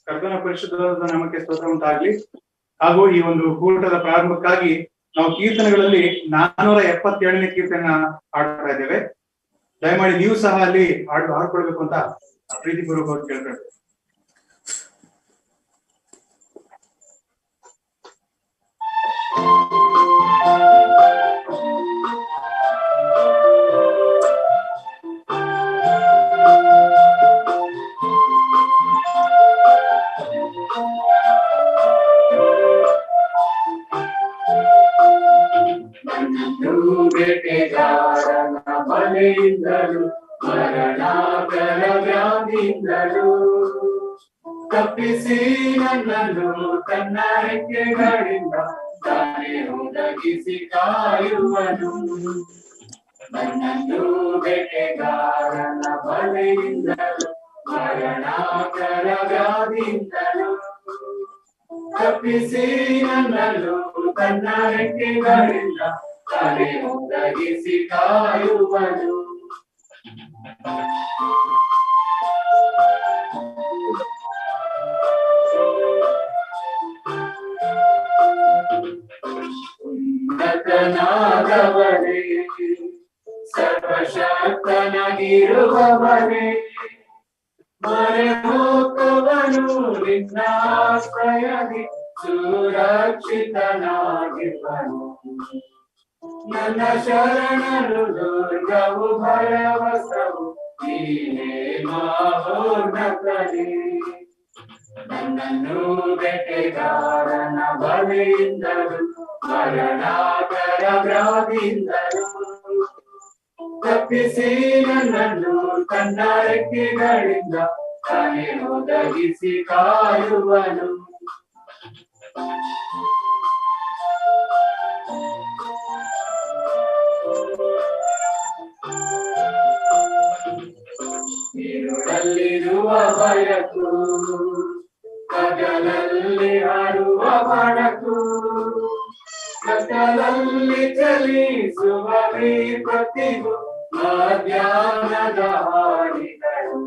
ಕರ್ತನ ಪರಿಶುದ್ಧವಾದ ನಾಮಕ್ಕೆ ಸ್ತೋತ್ರ ಉಂಟಾಗ್ಲಿ. ಹಾಗೂ ಈ ಒಂದು ಕೂಟದ ಪ್ರಾರಂಭಕ್ಕಾಗಿ ನಾವು ಕೀರ್ತನೆಗಳಲ್ಲಿ 477ನೇ ಕೀರ್ತನ ಹಾಡ್ತಾ ಇದ್ದೇವೆ. ದಯಮಾಡಿ ನೀವು ಸಹ ಅಲ್ಲಿ ಹಾಡ್ಕೊಳ್ಬೇಕು ಅಂತ ಪ್ರೀತಿಪೂರ್ವಕವಾಗಿ ಕೇಳ್ತೇವೆ. ಬೇಟೆಗಾರನ ಬಲೆಯಿಂದಲೂ ಮರಣಾಕರ ವ್ಯಾಧಿಯಿಂದಲೂ ತಪ್ಪಿಸಿ ನನ್ನನ್ನು ತನ್ನ ರೆಕ್ಕೆಗಳಿಂದ ತಾನೇ ಒದಗಿಸಿ ಕಾಯುವನು. ನನ್ನನ್ನು ಬೇಟೆಗಾರನ ಬಲೆಯಿಂದಲೂ ಮರಣಾಕರ ವ್ಯಾಧಿಯಿಂದಲೂ ತಪ್ಪಿಸಿ ನನ್ನನ್ನು ತನ್ನ ರೆಕ್ಕೆಗಳಿಂದ ತಾನೇ ಒದಗಿಸಿ ಕಾಯುವನು. ಉನ್ನತನಾದವನೇ, ಸರ್ವಶಕ್ತನಾಗಿರುವವನೇ, ಮೊರೆ ಹೋಗುವನು ನಿನ್ನ ಆಶ್ರಯದಿ ಸುರಕ್ಷಿತನಾಗಿರುವನು. ನನ್ನ ಶರಣರು ದುರ್ಗವು ಭರವಸವು ನೀನೇ ಮಹೋನ್ನತನೇ. ನನ್ನನ್ನು ಬೇಟೆಗಾರನ ಬಲೆಯಿಂದಲೂ ಮರಣಾಕರ ವ್ಯಾಧಿಯಿಂದಲೂ ತಪ್ಪಿಸಿ ನನ್ನನ್ನು ತನ್ನ ರೆಕ್ಕೆಗಳಿಂದ ತಾನೇ ಒದಗಿಸಿ ಕಾಯುವನು. ഇരുಳಲ್ಲಿರುವ ಭಯಕ್ಕೂ ಹಗಲಲ್ಲಿ ಹಾಡುವ ಬಡಕು ಕತ್ತಲಲ್ಲಿ ಚಲಿಸುವ ವಿಪತ್ತಿಗೂ ಮಧ್ಯಾಹ್ನದ ಹಾಡಿಗಳು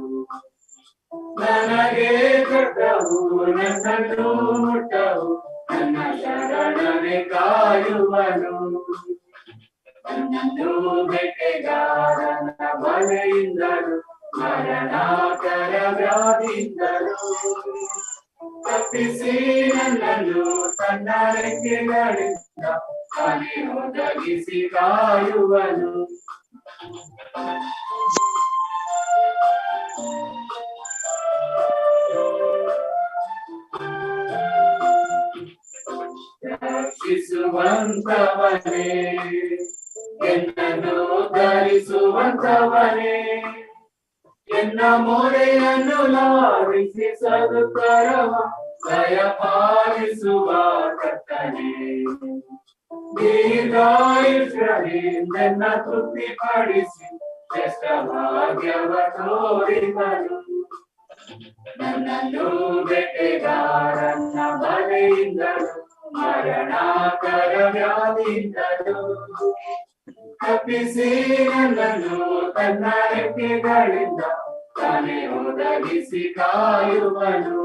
ನನಗೆ ಕಟ್ಟವು ನನ್ನನ್ನು ಮುಟ್ಟವು ನನ್ನ ಶರಣನೆ ಕಾಯುವನು. ನನ್ನನ್ನು ಬೇಟೆಗಾರನ ಬಲೆಯಿಂದಲೂ ಮರಣಾಕರ ವ್ಯಾಧಿಯಿಂದಲೂ ತಪ್ಪಿಸಿ ನನ್ನನ್ನು ತನ್ನ ರೆಕ್ಕೆಗಳಿಂದ ತಾನೇ ಒದಗಿಸಿ ಕಾಯುವನು. ರಕ್ಷಿಸುವಂತವನೇ, ಎನ್ನನ್ನು ಧರಿಸುವಂತವನೇ, ಎನ್ನ ಮೊರೆಯನ್ನು ಲಾಲಿಸಿ ಸದುತ್ತರವ ದಯಪಾಲಿಸುವ ಕರ್ತನೇ. ದೀರ್ಘಾಯುಷ್ಯದಿಂದ ತೃಪ್ತಿಪಡಿಸಿ ಶ್ರೇಷ್ಠ ಭಾಗ್ಯವ ತೋರಿದನು. ನನ್ನನ್ನು ಬೇಟೆಗಾರನ ಬಲೆಯಿಂದಲೂ ಮರಣಾಕರ ವ್ಯಾಧಿಯಿಂದಲೂ ತಪ್ಪಿಸಿ ನನ್ನನ್ನು ತನ್ನ ರೆಕ್ಕೆಗಳಿಂದ ತಾನೇ ಒದಗಿಸಿ ಕಾಯುವನು.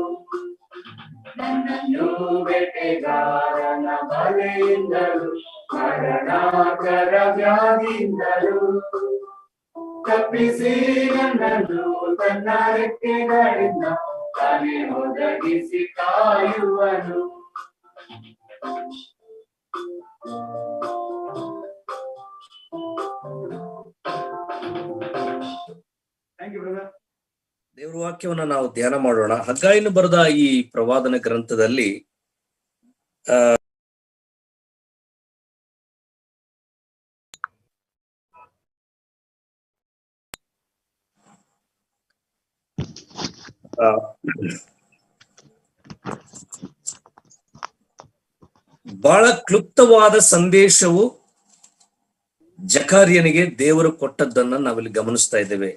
ನನ್ನನ್ನು ಬೇಟೆಗಾರನ ಬಲೆಯಿಂದಲೂ ಮರಣಾಕರ ವ್ಯಾಧಿಯಿಂದಲೂ ತಪ್ಪಿಸಿ ನನ್ನನ್ನು ತನ್ನ ರೆಕ್ಕೆಗಳಿಂದ ತಾನೇ ಒದಗಿಸಿ ಕಾಯುವನು. ದೇವರ ವಾಕ್ಯವನ್ನ ನಾವು ಧ್ಯಾನ ಮಾಡೋಣ. ಹಗ್ಗಾಯನು ಬರೆದ ಈ ಪ್ರವಾದನ ಗ್ರಂಥದಲ್ಲಿ ಬಹಳ ಕ್ಲುಪ್ತವಾದ ಸಂದೇಶವು ಜಕಾರ್ಯನಿಗೆ ದೇವರು ಕೊಟ್ಟದ್ದನ್ನ ನಾವಿಲ್ಲಿ ಗಮನಿಸ್ತಾ ಇದ್ದೇವೆ.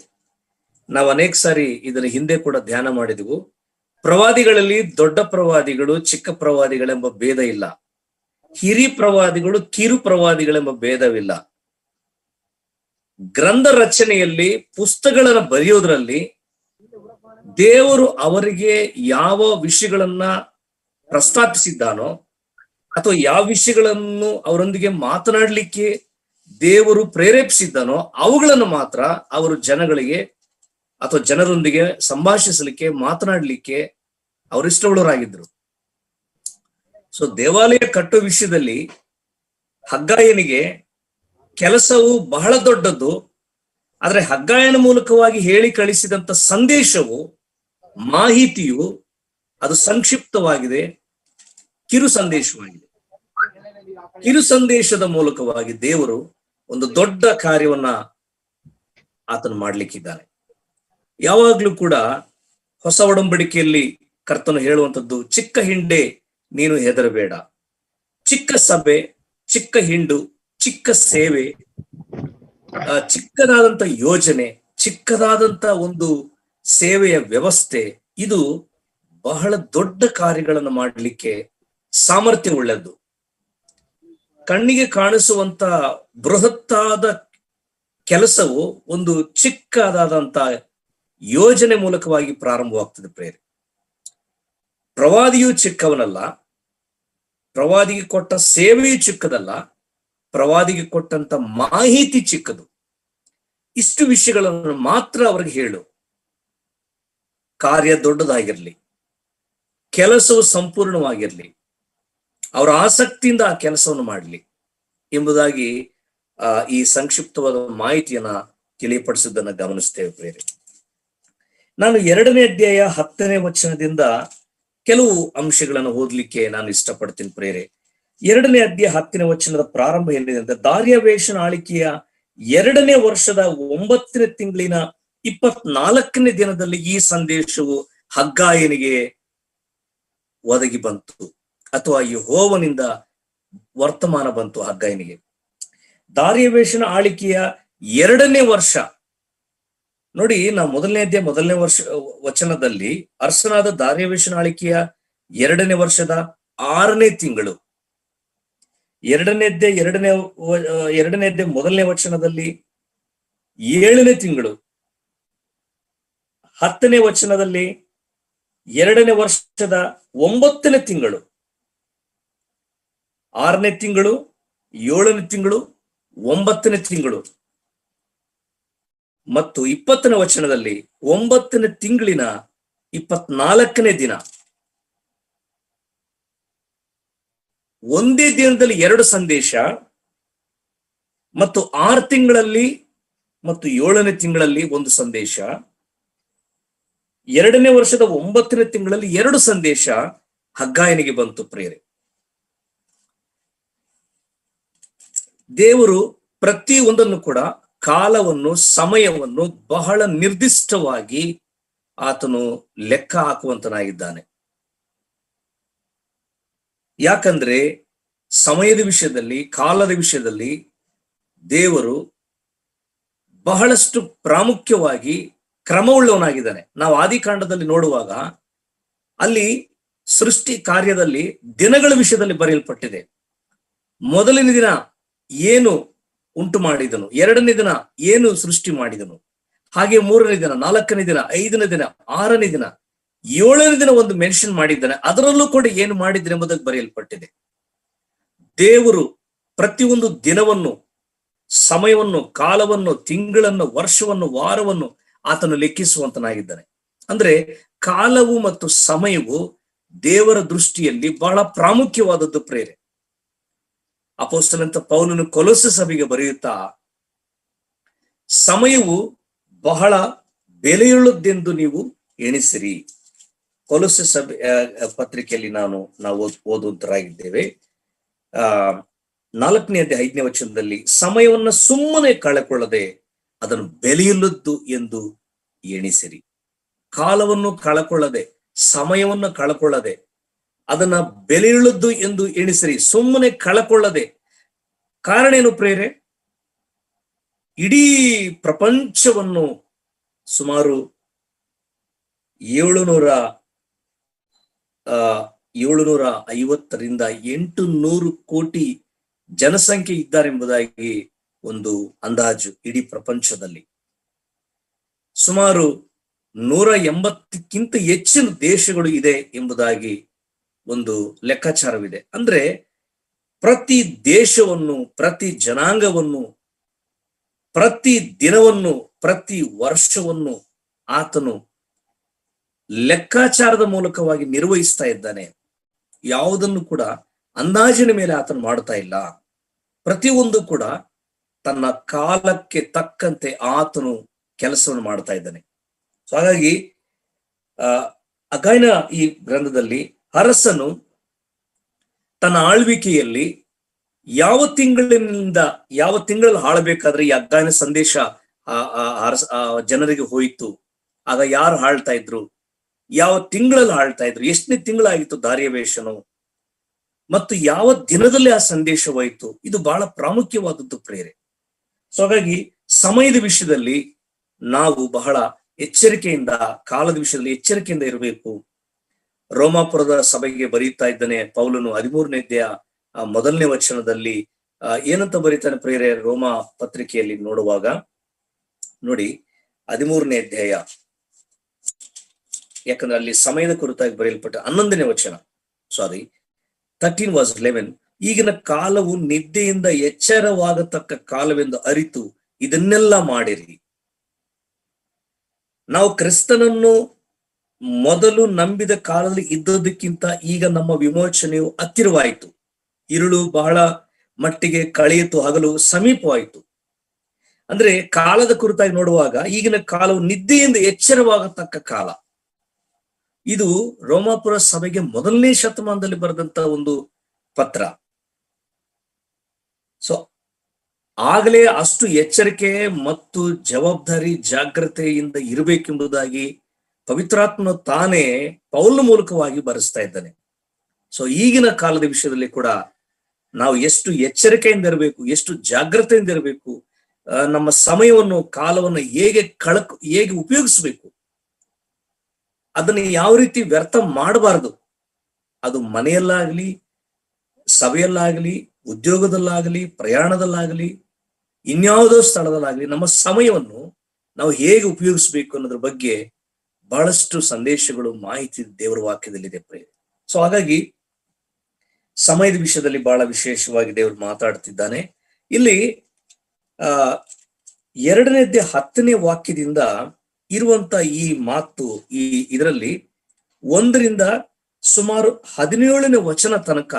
ನಾವು ಅನೇಕ ಸಾರಿ ಇದರ ಹಿಂದೆ ಕೂಡ ಧ್ಯಾನ ಮಾಡಿದೆವು. ಪ್ರವಾದಿಗಳಲ್ಲಿ ದೊಡ್ಡ ಪ್ರವಾದಿಗಳು, ಚಿಕ್ಕ ಪ್ರವಾದಿಗಳೆಂಬ ಭೇದ ಇಲ್ಲ. ಹಿರಿ ಪ್ರವಾದಿಗಳು, ಕಿರು ಪ್ರವಾದಿಗಳೆಂಬ ಭೇದವಿಲ್ಲ. ಗ್ರಂಥ ರಚನೆಯಲ್ಲಿ, ಪುಸ್ತಕಗಳನ್ನು ಬರೆಯೋದ್ರಲ್ಲಿ ದೇವರು ಅವರಿಗೆ ಯಾವ ವಿಷಯಗಳನ್ನ ಪ್ರಸ್ತಾಪಿಸಿದ್ದಾನೋ ಅಥವಾ ಯಾವ ವಿಷಯಗಳನ್ನು ಅವರೊಂದಿಗೆ ಮಾತನಾಡಲಿಕ್ಕೆ ದೇವರು ಪ್ರೇರೇಪಿಸಿದ್ದಾನೋ ಅವುಗಳನ್ನು ಮಾತ್ರ ಅವರು ಜನಗಳಿಗೆ ಅಥವಾ ಜನರೊಂದಿಗೆ ಸಂಭಾಷಿಸಲಿಕ್ಕೆ ಮಾತನಾಡಲಿಕ್ಕೆ ಅವರಿಷ್ಟವುಳ್ಳವರಾಗಿದ್ರು. ಸೊ ದೇವಾಲಯ ಕಟ್ಟುವ ವಿಷಯದಲ್ಲಿ ಹಗ್ಗಾಯನಿಗೆ ಕೆಲಸವು ಬಹಳ ದೊಡ್ಡದ್ದು. ಆದ್ರೆ ಹಗ್ಗಾಯನ ಮೂಲಕವಾಗಿ ಹೇಳಿ ಕಳಿಸಿದಂತ ಸಂದೇಶವು, ಮಾಹಿತಿಯು ಅದು ಸಂಕ್ಷಿಪ್ತವಾಗಿದೆ, ಕಿರು ಸಂದೇಶವಾಗಿದೆ. ಕಿರು ಸಂದೇಶದ ಮೂಲಕವಾಗಿ ದೇವರು ಒಂದು ದೊಡ್ಡ ಕಾರ್ಯವನ್ನ ಆತನು ಮಾಡ್ಲಿಕ್ಕಿದ್ದಾನೆ. ಯಾವಾಗ್ಲೂ ಕೂಡ ಹೊಸ ಒಡಂಬಡಿಕೆಯಲ್ಲಿ ಕರ್ತನು ಹೇಳುವಂಥದ್ದು, ಚಿಕ್ಕ ಹಿಂಡೆ ನೀನು ಹೆದರಬೇಡ. ಚಿಕ್ಕ ಸಭೆ, ಚಿಕ್ಕ ಹಿಂಡು, ಚಿಕ್ಕ ಸೇವೆ, ಚಿಕ್ಕದಾದಂತ ಯೋಜನೆ, ಚಿಕ್ಕದಾದಂತ ಒಂದು ಸೇವೆಯ ವ್ಯವಸ್ಥೆ, ಇದು ಬಹಳ ದೊಡ್ಡ ಕಾರ್ಯಗಳನ್ನು ಮಾಡಲಿಕ್ಕೆ ಸಾಮರ್ಥ್ಯ ಉಳ್ಳದ್ದು. ಕಣ್ಣಿಗೆ ಕಾಣಿಸುವಂತ ಬೃಹತ್ತಾದ ಕೆಲಸವು ಒಂದು ಚಿಕ್ಕದಾದಂತ ಯೋಜನೆ ಮೂಲಕವಾಗಿ ಪ್ರಾರಂಭವಾಗ್ತದೆ. ಪ್ರೇರೆ, ಪ್ರವಾದಿಯು ಚಿಕ್ಕವನಲ್ಲ, ಪ್ರವಾದಿಗೆ ಕೊಟ್ಟ ಸೇವೆಯು ಚಿಕ್ಕದಲ್ಲ, ಪ್ರವಾದಿಗೆ ಕೊಟ್ಟಂತ ಮಾಹಿತಿ ಚಿಕ್ಕದು. ಇಷ್ಟು ವಿಷಯಗಳನ್ನು ಮಾತ್ರ ಅವ್ರಿಗೆ ಹೇಳು. ಕಾರ್ಯ ದೊಡ್ಡದಾಗಿರ್ಲಿ, ಕೆಲಸವು ಸಂಪೂರ್ಣವಾಗಿರ್ಲಿ, ಅವರ ಆಸಕ್ತಿಯಿಂದ ಆ ಕೆಲಸವನ್ನು ಮಾಡಲಿ ಎಂಬುದಾಗಿ ಈ ಸಂಕ್ಷಿಪ್ತವಾದ ಮಾಹಿತಿಯನ್ನ ತಿಳಿಯಪಡಿಸುವುದನ್ನು ಗಮನಿಸ್ತೇವೆ. ಪ್ರೇರೆ, ನಾನು 2ನೇ ಅಧ್ಯಾಯ 10ನೇ ವಚನದಿಂದ ಕೆಲವು ಅಂಶಗಳನ್ನು ಓದಲಿಕ್ಕೆ ನಾನು ಇಷ್ಟಪಡ್ತೀನಿ. ಪ್ರೇರೆ, 2ನೇ ಅಧ್ಯಾಯ 10ನೇ ವಚನದ ಪ್ರಾರಂಭ ಏನಿದೆ ಅಂತ, ದಾರ್ಯಾವೇಶನ ಆಳ್ವಿಕೆಯ 2ನೇ ವರ್ಷದ 9ನೇ ತಿಂಗಳಿನ 24ನೇ ದಿನದಲ್ಲಿ ಈ ಸಂದೇಶವು ಹಗ್ಗಾಯನಿಗೆ ಒದಗಿ ಬಂತು, ಅಥವಾ ಯೆಹೋವನಿಂದ ವರ್ತಮಾನ ಬಂತು ಹಗ್ಗಾಯನಿಗೆ. ದಾರ್ಯಾವೇಶನ ಆಳ್ವಿಕೆಯ 2ನೇ ವರ್ಷ ನೋಡಿ, ನಾವು 1ನೇ ಅಧ್ಯಾಯ 1ನೇ ವಚನದಲ್ಲಿ ಅರಸನಾದ ದಾರ್ಯಾವೇಶನ ಆಳ್ವಿಕೆಯ 2ನೇ ವರ್ಷದ 6ನೇ ತಿಂಗಳು, 2ನೇ ಅಧ್ಯಾಯ 1ನೇ ವಚನದಲ್ಲಿ 7ನೇ ತಿಂಗಳು, 10ನೇ ವಚನದಲ್ಲಿ 2ನೇ ವರ್ಷದ 9ನೇ ತಿಂಗಳು, 6ನೇ ತಿಂಗಳು, 7ನೇ ತಿಂಗಳು, 9ನೇ ತಿಂಗಳು ಮತ್ತು 20ನೇ ವಚನದಲ್ಲಿ 9ನೇ ತಿಂಗಳಿನ 24ನೇ ದಿನ. ಒಂದೇ ದಿನದಲ್ಲಿ 2 ಸಂದೇಶ, ಮತ್ತು 6 ತಿಂಗಳಲ್ಲಿ ಮತ್ತು 7ನೇ ತಿಂಗಳಲ್ಲಿ 1 ಸಂದೇಶ, 2ನೇ ವರ್ಷದ 9ನೇ ತಿಂಗಳಲ್ಲಿ 2 ಸಂದೇಶ ಹಗ್ಗಾಯನಿಗೆ ಬಂತು. ಪ್ರೇರೆ, ದೇವರು ಪ್ರತಿ ಒಂದನ್ನು ಕೂಡ ಕಾಲವನ್ನು, ಸಮಯವನ್ನು ಬಹಳ ನಿರ್ದಿಷ್ಟವಾಗಿ ಆತನು ಲೆಕ್ಕ ಹಾಕುವಂತನಾಗಿದ್ದಾನೆ. ಯಾಕಂದ್ರೆ ಸಮಯದ ವಿಷಯದಲ್ಲಿ, ಕಾಲದ ವಿಷಯದಲ್ಲಿ ದೇವರು ಬಹಳಷ್ಟು ಪ್ರಾಮುಖ್ಯವಾಗಿ ಕ್ರಮವುಳ್ಳವನಾಗಿದ್ದಾನೆ. ನಾವು ಆದಿಕಾಂಡದಲ್ಲಿ ನೋಡುವಾಗ ಅಲ್ಲಿ ಸೃಷ್ಟಿ ಕಾರ್ಯದಲ್ಲಿ ದಿನಗಳ ವಿಷಯದಲ್ಲಿ ಬರೆಯಲ್ಪಟ್ಟಿದೆ. ಮೊದಲನೇ ದಿನ ಏನು ಉಂಟು ಮಾಡಿದನು, 2ನೇ ದಿನ ಏನು ಸೃಷ್ಟಿ ಮಾಡಿದನು, ಹಾಗೆ 3ನೇ ದಿನ, 4ನೇ ದಿನ, 5ನೇ ದಿನ, 6ನೇ ದಿನ, 7ನೇ ದಿನ ಒಂದು ಮೆನ್ಷನ್ ಮಾಡಿದ್ದಾನೆ. ಅದರಲ್ಲೂ ಕೂಡ ಏನು ಮಾಡಿದ್ರೆ ಎಂಬುದಕ್ಕೆ ಬರೆಯಲ್ಪಟ್ಟಿದೆ. ದೇವರು ಪ್ರತಿಯೊಂದು ದಿನವನ್ನು, ಸಮಯವನ್ನು, ಕಾಲವನ್ನು, ತಿಂಗಳನ್ನು, ವರ್ಷವನ್ನು, ವಾರವನ್ನು ಆತನು ಲೆಕ್ಕಿಸುವಂತನಾಗಿದ್ದಾನೆ. ಅಂದ್ರೆ ಕಾಲವು ಮತ್ತು ಸಮಯವು ದೇವರ ದೃಷ್ಟಿಯಲ್ಲಿ ಬಹಳ ಪ್ರಾಮುಖ್ಯವಾದದ್ದು. ಪ್ರೇರೆ, ಅಪೊಸ್ತಲನಾದ ಪೌಲನು ಕೊಲೊಸ್ಸೆ ಸಭೆಗೆ ಬರೆಯುತ್ತಾ, ಸಮಯವು ಬಹಳ ಬೆಲೆಯುಳ್ಳದ್ದೆಂದು ನೀವು ಎಣಿಸಿರಿ. ಕೊಲೊಸ್ಸೆ ಸಭೆ ಪತ್ರಿಕೆಯಲ್ಲಿ ನಾವು ಓದುವಂತರಾಗಿದ್ದೇವೆ. 4ನೇ ಅಧ್ಯಾಯ 5ನೇ ವಚನದಲ್ಲಿ, ಸಮಯವನ್ನ ಸುಮ್ಮನೆ ಕಳೆಕೊಳ್ಳದೆ ಅದನ್ನು ಬೆಲೆಯುಳ್ಳದ್ದು ಎಂದು ಎಣಿಸಿರಿ. ಕಾಲವನ್ನು ಕಳಕೊಳ್ಳದೆ, ಸಮಯವನ್ನು ಕಳಕೊಳ್ಳದೆ ಅದನ್ನ ಬೆಲೆಯುಳ್ಳದ್ದು ಎಂದು ಎಣಿಸಿರಿ, ಸುಮ್ಮನೆ ಕಳಕೊಳ್ಳದೆ. ಕಾರಣ ಏನು ಪ್ರೇರೆ? ಇಡೀ ಪ್ರಪಂಚವನ್ನು ಸುಮಾರು 750ರಿಂದ 800 ಕೋಟಿ ಜನಸಂಖ್ಯೆ ಇದ್ದಾರೆಂಬುದಾಗಿ ಒಂದು ಅಂದಾಜು. ಇಡೀ ಪ್ರಪಂಚದಲ್ಲಿ ಸುಮಾರು 180ಕ್ಕಿಂತ ಹೆಚ್ಚಿನ ದೇಶಗಳು ಇದೆ ಎಂಬುದಾಗಿ ಒಂದು ಲೆಕ್ಕಾಚಾರವಿದೆ. ಅಂದ್ರೆ ಪ್ರತಿ ದೇಶವನ್ನು, ಪ್ರತಿ ಜನಾಂಗವನ್ನು, ಪ್ರತಿ ದಿನವನ್ನು, ಪ್ರತಿ ವರ್ಷವನ್ನು ಆತನು ಲೆಕ್ಕಾಚಾರದ ಮೂಲಕವಾಗಿ ನಿರ್ವಹಿಸ್ತಾ ಇದ್ದಾನೆ. ಯಾವುದನ್ನು ಕೂಡ ಅಂದಾಜಿನ ಮೇಲೆ ಆತನು ಮಾಡ್ತಾ ಇಲ್ಲ. ಪ್ರತಿಯೊಂದು ಕೂಡ ತನ್ನ ಕಾಲಕ್ಕೆ ತಕ್ಕಂತೆ ಆತನು ಕೆಲಸವನ್ನು ಮಾಡ್ತಾ ಇದ್ದಾನೆ. ಸೊ ಹಾಗಾಗಿ ಹಗ್ಗಾಯನ ಈ ಗ್ರಂಥದಲ್ಲಿ ಅರಸನು ತನ್ನ ಆಳ್ವಿಕೆಯಲ್ಲಿ ಯಾವ ತಿಂಗಳಲ್ಲಿ ಆಳ್ಬೇಕಾದ್ರೆ ಈ ಹಗ್ಗಾಯನ ಸಂದೇಶ ಜನರಿಗೆ ಹೋಯಿತು, ಆಗ ಯಾರು ಆಳ್ತಾ ಇದ್ರು, ಯಾವ ತಿಂಗಳಲ್ಲಿ ಆಳ್ತಾ ಇದ್ರು, ಎಷ್ಟನೇ ತಿಂಗಳಾಗಿತ್ತು ದಾರ್ಯಾವೇಶನು, ಮತ್ತು ಯಾವ ದಿನದಲ್ಲಿ ಆ ಸಂದೇಶ ಹೋಯಿತು, ಇದು ಬಹಳ ಪ್ರಾಮುಖ್ಯವಾದದ್ದು ಪ್ರೇರೆ. ಸೊ ಹಾಗಾಗಿ ಸಮಯದ ವಿಷಯದಲ್ಲಿ ನಾವು ಬಹಳ ಎಚ್ಚರಿಕೆಯಿಂದ, ಕಾಲದ ವಿಷಯದಲ್ಲಿ ಎಚ್ಚರಿಕೆಯಿಂದ ಇರಬೇಕು. ರೋಮಾಪುರದ ಸಭೆಗೆ ಬರೀತಾ ಇದ್ದಾನೆ ಪೌಲನು 13ನೇ ಅಧ್ಯಾಯ 1ನೇ ವಚನದಲ್ಲಿ ಏನಂತ ಬರೀತಾನೆ ಪ್ರೇರೆ? ರೋಮಾ ಪತ್ರಿಕೆಯಲ್ಲಿ ನೋಡುವಾಗ ನೋಡಿ 13ನೇ ಅಧ್ಯಾಯ, ಯಾಕಂದ್ರೆ ಅಲ್ಲಿ ಸಮಯದ ಕುರಿತಾಗಿ ಬರೆಯಲ್ಪಟ್ಟ 11ನೇ ವಚನ, 13:11, ಈಗಿನ ಕಾಲವು ನಿದ್ದೆಯಿಂದ ಎಚ್ಚರವಾಗತಕ್ಕ ಕಾಲವೆಂದು ಅರಿತು ಇದನ್ನೆಲ್ಲ ಮಾಡಿರಿ. ನಾವು ಕ್ರಿಸ್ತನನ್ನು ಮೊದಲು ನಂಬಿದ ಕಾಲದಲ್ಲಿ ಇದ್ದದಕ್ಕಿಂತ ಈಗ ನಮ್ಮ ವಿಮೋಚನೆಯು ಹತ್ತಿರವಾಯಿತು. ഇരുಳು ಬಹಳ ಮಟ್ಟಿಗೆ ಕಳೆಯಿತು, ಹಗಲು ಸಮೀಪವಾಯಿತು. ಅಂದ್ರೆ ಕಾಲದ ಕುರಿತಾಗಿ ನೋಡುವಾಗ ಈಗಿನ ಕಾಲವು ನಿದ್ದೆಯಿಂದ ಎಚ್ಚರವಾಗತಕ್ಕ ಕಾಲ. ಇದು ರೋಮಾಪುರ ಸಭೆಗೆ 1ನೇ ಶತಮಾನದಲ್ಲಿ ಬರೆದಂತ ಒಂದು ಪತ್ರ. ಸೊ ಆಗಲೇ ಅಷ್ಟು ಎಚ್ಚರಿಕೆ ಮತ್ತು ಜವಾಬ್ದಾರಿ ಜಾಗ್ರತೆಯಿಂದ ಇರಬೇಕೆಂಬುದಾಗಿ ಪವಿತ್ರಾತ್ಮನು ತಾನೇ ಪೌಲನ ಮೂಲಕವಾಗಿ ಬರೆಸ್ತಾ ಇದ್ದಾನೆ. ಸೊ ಈಗಿನ ಕಾಲದ ವಿಷಯದಲ್ಲಿ ಕೂಡ ನಾವು ಎಷ್ಟು ಎಚ್ಚರಿಕೆಯಿಂದ ಇರಬೇಕು, ಎಷ್ಟು ಜಾಗ್ರತೆಯಿಂದ ಇರಬೇಕು, ನಮ್ಮ ಸಮಯವನ್ನು, ಕಾಲವನ್ನು ಹೇಗೆ ಉಪಯೋಗಿಸ್ಬೇಕು, ಅದನ್ನು ಯಾವ ರೀತಿ ವ್ಯರ್ಥ ಮಾಡಬಾರದು. ಅದು ಮನೆಯಲ್ಲಾಗ್ಲಿ, ಸಭೆಯಲ್ಲಾಗ್ಲಿ, ಉದ್ಯೋಗದಲ್ಲಾಗಲಿ, ಪ್ರಯಾಣದಲ್ಲಾಗಲಿ, ಇನ್ಯಾವುದೋ ಸ್ಥಳದಲ್ಲಾಗಲಿ ನಮ್ಮ ಸಮಯವನ್ನು ನಾವು ಹೇಗೆ ಉಪಯೋಗಿಸ್ಬೇಕು ಅನ್ನೋದ್ರ ಬಗ್ಗೆ ಬಹಳಷ್ಟು ಸಂದೇಶಗಳು, ಮಾಹಿತಿ ದೇವರ ವಾಕ್ಯದಲ್ಲಿದೆ ಪ್ರೇರೆ. ಸೊ ಹಾಗಾಗಿ ಸಮಯದ ವಿಷಯದಲ್ಲಿ ಬಹಳ ವಿಶೇಷವಾಗಿ ದೇವರು ಮಾತಾಡ್ತಿದ್ದಾನೆ. ಇಲ್ಲಿ 2ನೇ ಅಧ್ಯಾಯ 10ನೇ ವಾಕ್ಯದಿಂದ ಇರುವಂತ ಈ ಮಾತು, ಇದರಲ್ಲಿ 1ರಿಂದ ಸುಮಾರು 17ನೇ ವಚನ ತನಕ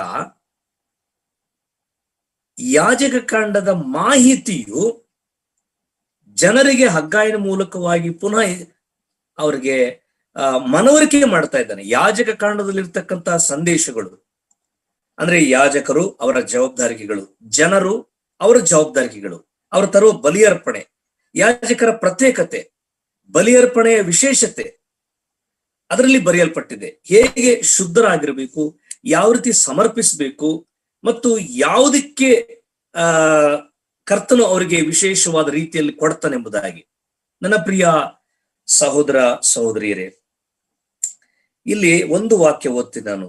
ಯಾಜಕ ಕಾಂಡದ ಮಾಹಿತಿಯು ಜನರಿಗೆ ಹಗ್ಗಾಯನ ಮೂಲಕವಾಗಿ ಪುನಃ ಅವರಿಗೆ ಮನವರಿಕೆ ಮಾಡ್ತಾ ಇದ್ದಾನೆ. ಯಾಜಕ ಕಾಂಡದಲ್ಲಿರ್ತಕ್ಕಂತಹ ಸಂದೇಶಗಳು ಅಂದ್ರೆ ಯಾಜಕರು ಅವರ ಜವಾಬ್ದಾರಿಕೆಗಳು, ಜನರು ಅವರ ಜವಾಬ್ದಾರಿಕೆಗಳು, ಅವರು ತರುವ ಬಲಿಯರ್ಪಣೆ, ಯಾಜಕರ ಪ್ರತ್ಯೇಕತೆ, ಬಲಿಯರ್ಪಣೆಯ ವಿಶೇಷತೆ ಅದರಲ್ಲಿ ಬರೆಯಲ್ಪಟ್ಟಿದೆ. ಹೇಗೆ ಶುದ್ಧರಾಗಿರ್ಬೇಕು, ಯಾವ ರೀತಿ ಸಮರ್ಪಿಸಬೇಕು, ಮತ್ತು ಯಾವುದಕ್ಕೆ ಕರ್ತನು ಅವರಿಗೆ ವಿಶೇಷವಾದ ರೀತಿಯಲ್ಲಿ ಕೊಡ್ತಾನೆಂಬುದಾಗಿ. ನನ್ನ ಪ್ರಿಯ ಸಹೋದರ ಸಹೋದರಿಯರೇ, ಇಲ್ಲಿ ಒಂದು ವಾಕ್ಯ ಓದ್ತೀನಿ ನಾನು.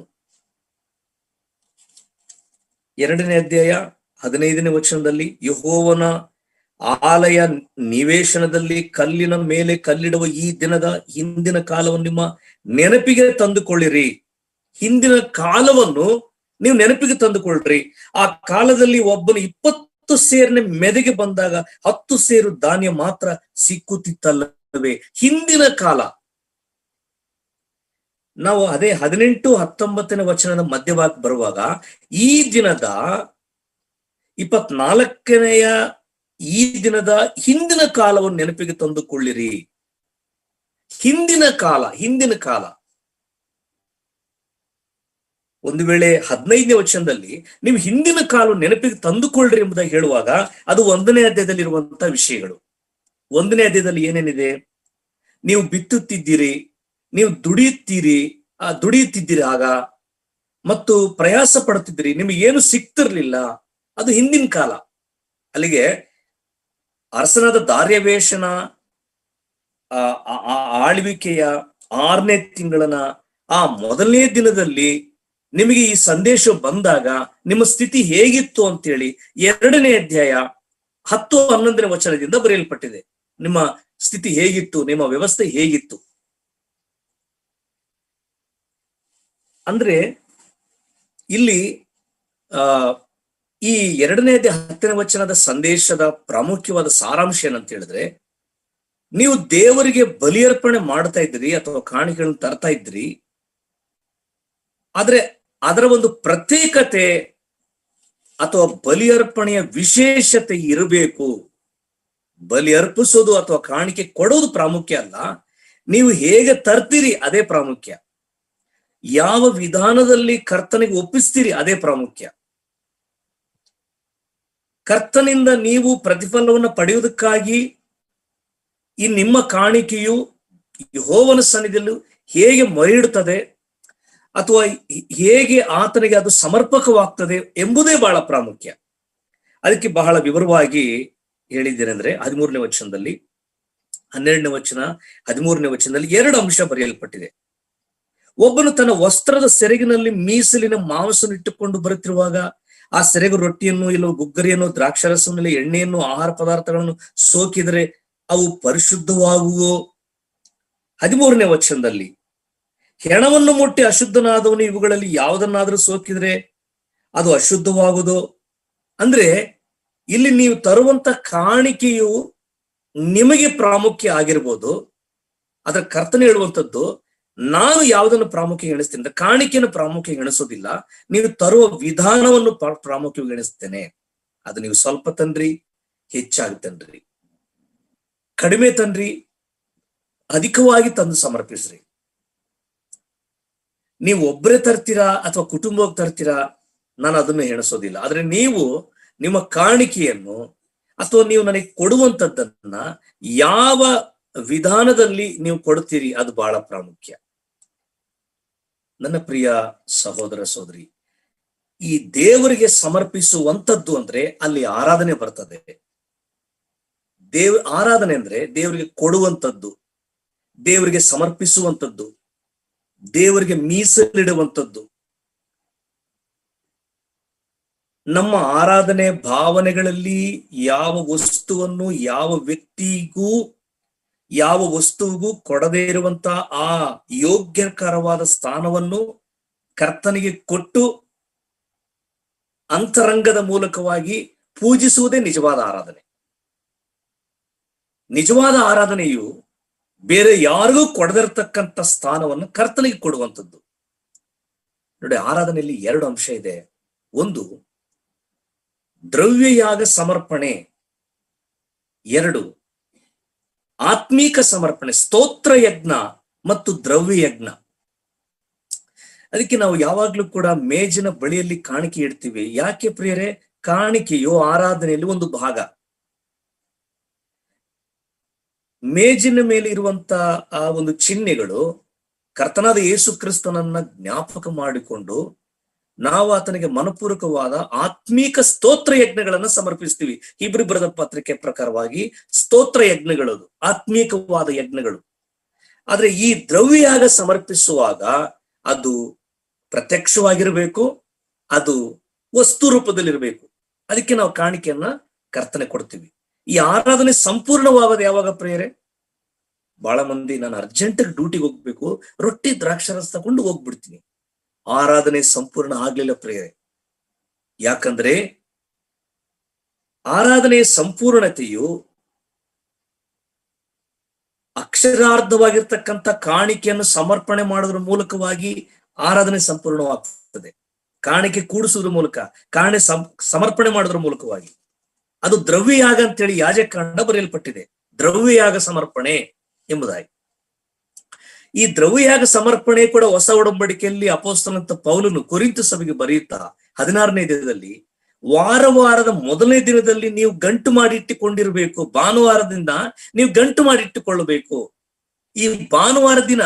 2ನೇ ಅಧ್ಯಾಯ 15ನೇ ವಚನದಲ್ಲಿ, ಯೆಹೋವನ ಆಲಯ ನಿವೇಶನದಲ್ಲಿ ಕಲ್ಲಿನ ಮೇಲೆ ಕಲ್ಲಿಡುವ ಈ ದಿನದ ಹಿಂದಿನ ಕಾಲವನ್ನು ನಿಮ್ಮ ನೆನಪಿಗೆ ತಂದುಕೊಳ್ಳಿರಿ. ಹಿಂದಿನ ಕಾಲವನ್ನು ನೀವು ನೆನಪಿಗೆ ತಂದುಕೊಳ್ಳ್ರಿ. ಆ ಕಾಲದಲ್ಲಿ ಒಬ್ಬನು 20 ಸೇರಿನ ಮೆದೆಗೆ ಬಂದಾಗ 10 ಸೇರು ಧಾನ್ಯ ಮಾತ್ರ ಸಿಕ್ಕುತ್ತಿತ್ತಲ್ಲವೇ? ಹಿಂದಿನ ಕಾಲ. ನಾವು ಅದೇ 18-19ನೇ ವಚನದ ಮಧ್ಯಭಾಗ ಬರುವಾಗ ಈ ದಿನದ 24ನೆಯ ಈ ದಿನದ ಹಿಂದಿನ ಕಾಲವನ್ನು ನೆನಪಿಗೆ ತಂದುಕೊಳ್ಳಿರಿ. ಹಿಂದಿನ ಕಾಲ. ಒಂದು ವೇಳೆ 15ನೇ ವಚನದಲ್ಲಿ ನೀವು ಹಿಂದಿನ ಕಾಲ ನೆನಪಿಗೆ ತಂದುಕೊಳ್ಳ್ರಿ ಎಂಬುದಾಗಿ ಹೇಳುವಾಗ ಅದು 1ನೇ ಅಧ್ಯಾಯದಲ್ಲಿ ಇರುವಂತಹ ವಿಷಯಗಳು. 1ನೇ ಅಧ್ಯಾಯದಲ್ಲಿ ಏನೇನಿದೆ? ನೀವು ಬಿತ್ತುತ್ತಿದ್ದೀರಿ, ನೀವು ದುಡಿಯುತ್ತಿದ್ದೀರಿ ಆಗ, ಮತ್ತು ಪ್ರಯಾಸ ಪಡುತ್ತಿದ್ದೀರಿ, ನಿಮಗೆ ಏನು ಸಿಕ್ತಿರ್ಲಿಲ್ಲ. ಅದು ಹಿಂದಿನ ಕಾಲ. ಅಲ್ಲಿಗೆ ಅರಸನಾದ ದಾರ್ಯಾವೇಶನ ಆಳ್ವಿಕೆಯ 6ನೇ ತಿಂಗಳನ ಆ 1ನೇ ದಿನದಲ್ಲಿ ನಿಮಗೆ ಈ ಸಂದೇಶ ಬಂದಾಗ ನಿಮ್ಮ ಸ್ಥಿತಿ ಹೇಗಿತ್ತು ಅಂತೇಳಿ 2ನೇ ಅಧ್ಯಾಯ 10-11ನೇ ವಚನದಿಂದ ಬರೆಯಲ್ಪಟ್ಟಿದೆ. ನಿಮ್ಮ ಸ್ಥಿತಿ ಹೇಗಿತ್ತು, ನಿಮ್ಮ ವ್ಯವಸ್ಥೆ ಹೇಗಿತ್ತು. ಅಂದ್ರೆ ಇಲ್ಲಿ ಈ 2ನೇ 10ನೇ ವಚನದ ಸಂದೇಶದ ಪ್ರಾಮುಖ್ಯವಾದ ಸಾರಾಂಶ ಏನಂತ ಹೇಳಿದ್ರೆ, ನೀವು ದೇವರಿಗೆ ಬಲಿಯರ್ಪಣೆ ಮಾಡ್ತಾ ಇದ್ರಿ ಅಥವಾ ಕಾಣಿಕೆಗಳನ್ನು ತರ್ತಾ ಇದ್ರಿ, ಆದ್ರೆ ಅದರ ಒಂದು ಪ್ರತ್ಯೇಕತೆ ಅಥವಾ ಬಲಿಯರ್ಪಣೆಯ ವಿಶೇಷತೆ ಇರಬೇಕು. ಬಲಿ ಅರ್ಪಿಸೋದು ಅಥವಾ ಕಾಣಿಕೆ ಕೊಡೋದು ಪ್ರಾಮುಖ್ಯ ಅಲ್ಲ, ನೀವು ಹೇಗೆ ತರ್ತೀರಿ ಅದೇ ಪ್ರಾಮುಖ್ಯ. ಯಾವ ವಿಧಾನದಲ್ಲಿ ಕರ್ತನಿಗೆ ಒಪ್ಪಿಸ್ತೀರಿ ಅದೇ ಪ್ರಾಮುಖ್ಯ. ಕರ್ತನಿಂದ ನೀವು ಪ್ರತಿಫಲವನ್ನು ಪಡೆಯುವುದಕ್ಕಾಗಿ ಈ ನಿಮ್ಮ ಕಾಣಿಕೆಯು ಯೆಹೋವನ ಸನ್ನಿಧಿಯಲ್ಲಿ ಹೇಗೆ ಮೊರೆಯಿಡುತ್ತದೆ ಅಥವಾ ಹೇಗೆ ಆತನಿಗೆ ಅದು ಸಮರ್ಪಕವಾಗ್ತದೆ ಎಂಬುದೇ ಬಹಳ ಪ್ರಾಮುಖ್ಯ. ಅದಕ್ಕೆ ಬಹಳ ವಿವರವಾಗಿ ಹೇಳಿದ್ದೇನೆಂದ್ರೆ 13ನೇ ವಚನದಲ್ಲಿ, 12ನೇ ವಚನ 13ನೇ ವಚನದಲ್ಲಿ 2 ಅಂಶ ಬರೆಯಲ್ಪಟ್ಟಿದೆ. ಒಬ್ಬನು ತನ್ನ ವಸ್ತ್ರದ ಸೆರಗಿನಲ್ಲಿ ಮೀಸಲಿನ ಮಾಂಸವನ್ನು ಇಟ್ಟುಕೊಂಡು ಬರುತ್ತಿರುವಾಗ ಆ ಸೆರಗು ರೊಟ್ಟಿಯನ್ನು ಇಲ್ಲವೋ ಗುಗ್ಗರಿಯನ್ನು ದ್ರಾಕ್ಷಾರಸವನ್ನು ಎಣ್ಣೆಯನ್ನು ಆಹಾರ ಪದಾರ್ಥಗಳನ್ನು ಸೋಕಿದರೆ ಅವು ಪರಿಶುದ್ಧವಾಗುವೋ. 13ನೇ ವಚನದಲ್ಲಿ ಹೆಣವನ್ನು ಮುಟ್ಟಿ ಅಶುದ್ಧನಾದವನು ಇವುಗಳಲ್ಲಿ ಯಾವುದನ್ನಾದ್ರೂ ಸೋಕಿದ್ರೆ ಅದು ಅಶುದ್ಧವಾಗುವುದು. ಅಂದ್ರೆ ಇಲ್ಲಿ ನೀವು ತರುವಂತ ಕಾಣಿಕೆಯು ನಿಮಗೆ ಪ್ರಾಮುಖ್ಯ ಆಗಿರ್ಬೋದು, ಅದರ ಕರ್ತನೆ ಹೇಳುವಂಥದ್ದು ನಾನು ಯಾವುದನ್ನು ಪ್ರಾಮುಖ್ಯ ಎಣಿಸ್ತೇನೆ ಅಂದ್ರೆ ಕಾಣಿಕೆಯನ್ನು ಪ್ರಾಮುಖ್ಯ ಎಣಿಸೋದಿಲ್ಲ, ನೀವು ತರುವ ವಿಧಾನವನ್ನು ಪ್ರಾಮುಖ್ಯ ಎಣಿಸ್ತೇನೆ. ಅದು ನೀವು ಸ್ವಲ್ಪ ತನ್ರಿ, ಹೆಚ್ಚಾಗಿ ತನ್ರಿ, ಕಡಿಮೆ ತನ್ರಿ, ಅಧಿಕವಾಗಿ ತಂದು ಸಮರ್ಪಿಸ್ರಿ. ನೀವು ಒಬ್ಬರೇ ತರ್ತೀರಾ ಅಥವಾ ಕುಟುಂಬಕ್ಕೆ ತರ್ತೀರಾ, ನಾನು ಅದನ್ನು ಎಣಿಸೋದಿಲ್ಲ. ಆದ್ರೆ ನೀವು ನಿಮ್ಮ ಕಾಣಿಕೆಯನ್ನು ಅಥವಾ ನೀವು ನನಗೆ ಕೊಡುವಂಥದ್ದನ್ನ ಯಾವ ವಿಧಾನದಲ್ಲಿ ನೀವು ಕೊಡ್ತೀರಿ ಅದು ಬಹಳ ಪ್ರಾಮುಖ್ಯ. ನನ್ನ ಪ್ರಿಯ ಸಹೋದರ ಸಹೋದರಿ, ಈ ದೇವರಿಗೆ ಸಮರ್ಪಿಸುವಂಥದ್ದು ಅಂದ್ರೆ ಅಲ್ಲಿ ಆರಾಧನೆ ಬರ್ತದೆ. ಆರಾಧನೆ ಅಂದ್ರೆ ದೇವರಿಗೆ ಕೊಡುವಂಥದ್ದು, ದೇವರಿಗೆ ಸಮರ್ಪಿಸುವಂಥದ್ದು, ದೇವರಿಗೆ ಮೀಸಲಿಡುವಂಥದ್ದು. ನಮ್ಮ ಆರಾಧನೆ ಭಾವನೆಗಳಲ್ಲಿ ಯಾವ ವಸ್ತುವನ್ನು ಯಾವ ವ್ಯಕ್ತಿಗೂ ಯಾವ ವಸ್ತುವಿಗೂ ಕೊಡದೇ ಇರುವಂತ ಆ ಯೋಗ್ಯಕರವಾದ ಸ್ಥಾನವನ್ನು ಕರ್ತನಿಗೆ ಕೊಟ್ಟು ಅಂತರಂಗದ ಮೂಲಕವಾಗಿ ಪೂಜಿಸುವುದೇ ನಿಜವಾದ ಆರಾಧನೆ. ನಿಜವಾದ ಆರಾಧನೆಯು ಬೇರೆ ಯಾರಿಗೂ ಕೊಡದಿರತಕ್ಕಂಥ ಸ್ಥಾನವನ್ನು ಕರ್ತನಿಗೆ ಕೊಡುವಂಥದ್ದು. ನೋಡಿ, ಆರಾಧನೆಯಲ್ಲಿ 2 ಅಂಶ ಇದೆ. ಒಂದು ದ್ರವ್ಯಯಾಗ ಸಮರ್ಪಣೆ, 2 ಆತ್ಮೀಕ ಸಮರ್ಪಣೆ, ಸ್ತೋತ್ರ ಯಜ್ಞ ಮತ್ತು ದ್ರವ್ಯ ಯಜ್ಞ. ಅದಕ್ಕೆ ನಾವು ಯಾವಾಗ್ಲೂ ಕೂಡ ಮೇಜಿನ ಬಳಿಯಲ್ಲಿ ಕಾಣಿಕೆ ಇಡ್ತೀವಿ. ಯಾಕೆ ಪ್ರಿಯರೇ? ಕಾಣಿಕೆಯು ಆರಾಧನೆಯಲ್ಲಿ ಒಂದು ಭಾಗ. ಮೇಜಿನ ಮೇಲೆ ಇರುವಂತ ಆ ಒಂದು ಚಿಹ್ನೆಗಳು ಕರ್ತನಾದ ಯೇಸು ಕ್ರಿಸ್ತನನ್ನ ಜ್ಞಾಪಕ ಮಾಡಿಕೊಂಡು ನಾವು ಆತನಿಗೆ ಮನಪೂರ್ವಕವಾದ ಆತ್ಮೀಕ ಸ್ತೋತ್ರ ಯಜ್ಞಗಳನ್ನ ಸಮರ್ಪಿಸ್ತೀವಿ. ಇಬ್ರಿ ಬರೆದ ಪತ್ರಿಕೆ ಪ್ರಕಾರವಾಗಿ ಸ್ತೋತ್ರ ಯಜ್ಞಗಳು ಆತ್ಮೀಕವಾದ ಯಜ್ಞಗಳು. ಆದ್ರೆ ಈ ದ್ರವ್ಯಯಾಗ ಸಮರ್ಪಿಸುವಾಗ ಅದು ಪ್ರತ್ಯಕ್ಷವಾಗಿರ್ಬೇಕು, ಅದು ವಸ್ತು ರೂಪದಲ್ಲಿರ್ಬೇಕು. ಅದಕ್ಕೆ ನಾವು ಕಾಣಿಕೆಯನ್ನ ಕರ್ತನೆ ಕೊಡ್ತೀವಿ. ಈ ಆರಾಧನೆ ಸಂಪೂರ್ಣವಾಗದ ಯಾವಾಗ ಪ್ರಿಯರೇ? ಬಹಳ ಮಂದಿ ನಾನು ಅರ್ಜೆಂಟ್ ಡ್ಯೂಟಿಗೆ ಹೋಗ್ಬೇಕು, ರೊಟ್ಟಿ ದ್ರಾಕ್ಷಾರಸ ತಗೊಂಡು ಹೋಗ್ಬಿಡ್ತೀನಿ. ಆರಾಧನೆ ಸಂಪೂರ್ಣ ಆಗ್ಲಿಲ್ಲ ಪ್ರಿಯರೇ. ಯಾಕಂದ್ರೆ ಆರಾಧನೆಯ ಸಂಪೂರ್ಣತೆಯು ಅಕ್ಷರಾರ್ಧವಾಗಿರ್ತಕ್ಕಂಥ ಕಾಣಿಕೆಯನ್ನು ಸಮರ್ಪಣೆ ಮಾಡೋದ್ರ ಮೂಲಕವಾಗಿ ಆರಾಧನೆ ಸಂಪೂರ್ಣವಾಗ್ತದೆ. ಕಾಣಿಕೆ ಕೂಡಿಸೋದ್ರ ಮೂಲಕ, ಕಾಣೆ ಸಮರ್ಪಣೆ ಮಾಡೋದ್ರ ಮೂಲಕವಾಗಿ. ಅದು ದ್ರವ್ಯಯಾಗ ಅಂತೇಳಿ ಯಾಜಕಕಾಂಡ ಬರೆಯಲ್ಪಟ್ಟಿದೆ, ದ್ರವ್ಯಯಾಗ ಸಮರ್ಪಣೆ ಎಂಬುದಾಗಿ. ಈ ದ್ರವ್ಯಯಾಗ ಸಮರ್ಪಣೆ ಕೂಡ ಹೊಸ ಒಡಂಬಡಿಕೆಯಲ್ಲಿ ಅಪೊಸ್ತಲನಾದ ಪೌಲನು ಕೊರಿಂಥ ಸಭೆಗೆ ಬರೆಯುತ್ತಾ 16ನೇ ದಿನದಲ್ಲಿ ವಾರದ 1ನೇ ದಿನದಲ್ಲಿ ನೀವು ಗಂಟು ಮಾಡಿ ಇಟ್ಟುಕೊಂಡಿರ್ಬೇಕು. ಭಾನುವಾರದಿಂದ ನೀವು ಗಂಟು ಮಾಡಿ ಇಟ್ಟುಕೊಳ್ಳಬೇಕು. ಈ ಭಾನುವಾರ ದಿನ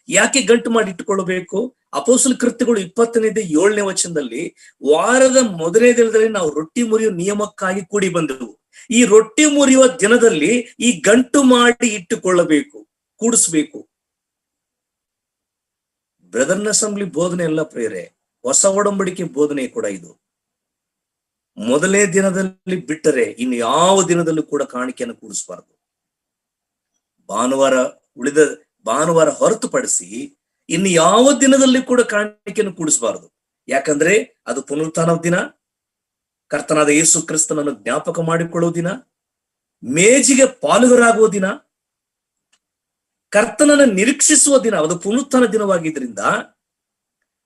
ಯಾಕೆ ಗಂಟು ಮಾಡಿ ಇಟ್ಟುಕೊಳ್ಳಬೇಕು? ಅಪೊಸ್ತಲ ಕೃತ್ಯಗಳು 20ನೇ ವಚನದಲ್ಲಿ ವಾರದ 1ನೇ ದಿನದಲ್ಲಿ ನಾವು ರೊಟ್ಟಿ ಮುರಿಯುವ ನಿಯಮಕ್ಕಾಗಿ ಕೂಡಿ ಬಂದೆವು. ಈ ರೊಟ್ಟಿ ಮುರಿಯುವ ದಿನದಲ್ಲಿ ಈ ಗಂಟು ಮಾಡಿ ಇಟ್ಟುಕೊಳ್ಳಬೇಕು, ಕೂಡಿಸ್ಬೇಕು. ಬ್ರದರ್ನ ಅಸೆಂಬ್ಲಿ ಬೋಧನೆ ಎಲ್ಲ ಪ್ರೇರೆ, ಹೊಸ ಒಡಂಬಡಿಕೆ ಬೋಧನೆ ಕೂಡ ಇದು. 1ನೇ ದಿನದಲ್ಲಿ ಬಿಟ್ಟರೆ ಇನ್ನು ಯಾವ ದಿನದಲ್ಲೂ ಕೂಡ ಕಾಣಿಕೆಯನ್ನು ಕೂಡಿಸಬಾರದು. ಭಾನುವಾರ ಹೊರತುಪಡಿಸಿ ಇನ್ನು ಯಾವ ದಿನದಲ್ಲಿ ಕೂಡ ಕಾಣಿಕೆಯನ್ನು ಕೂಡಿಸಬಾರದು. ಯಾಕಂದ್ರೆ ಅದು ಪುನರುತ್ಥಾನದ ದಿನ, ಕರ್ತನಾದ ಯೇಸು ಕ್ರಿಸ್ತನನ್ನು ಜ್ಞಾಪಕ ಮಾಡಿಕೊಳ್ಳುವ ದಿನ, ಮೇಜಿಗೆ ಪಾಲುಗರಾಗುವ ದಿನ, ಕರ್ತನನ್ನು ನಿರೀಕ್ಷಿಸುವ ದಿನ. ಅದು ಪುನರುತ್ಥಾನ ದಿನವಾಗಿದ್ರಿಂದ,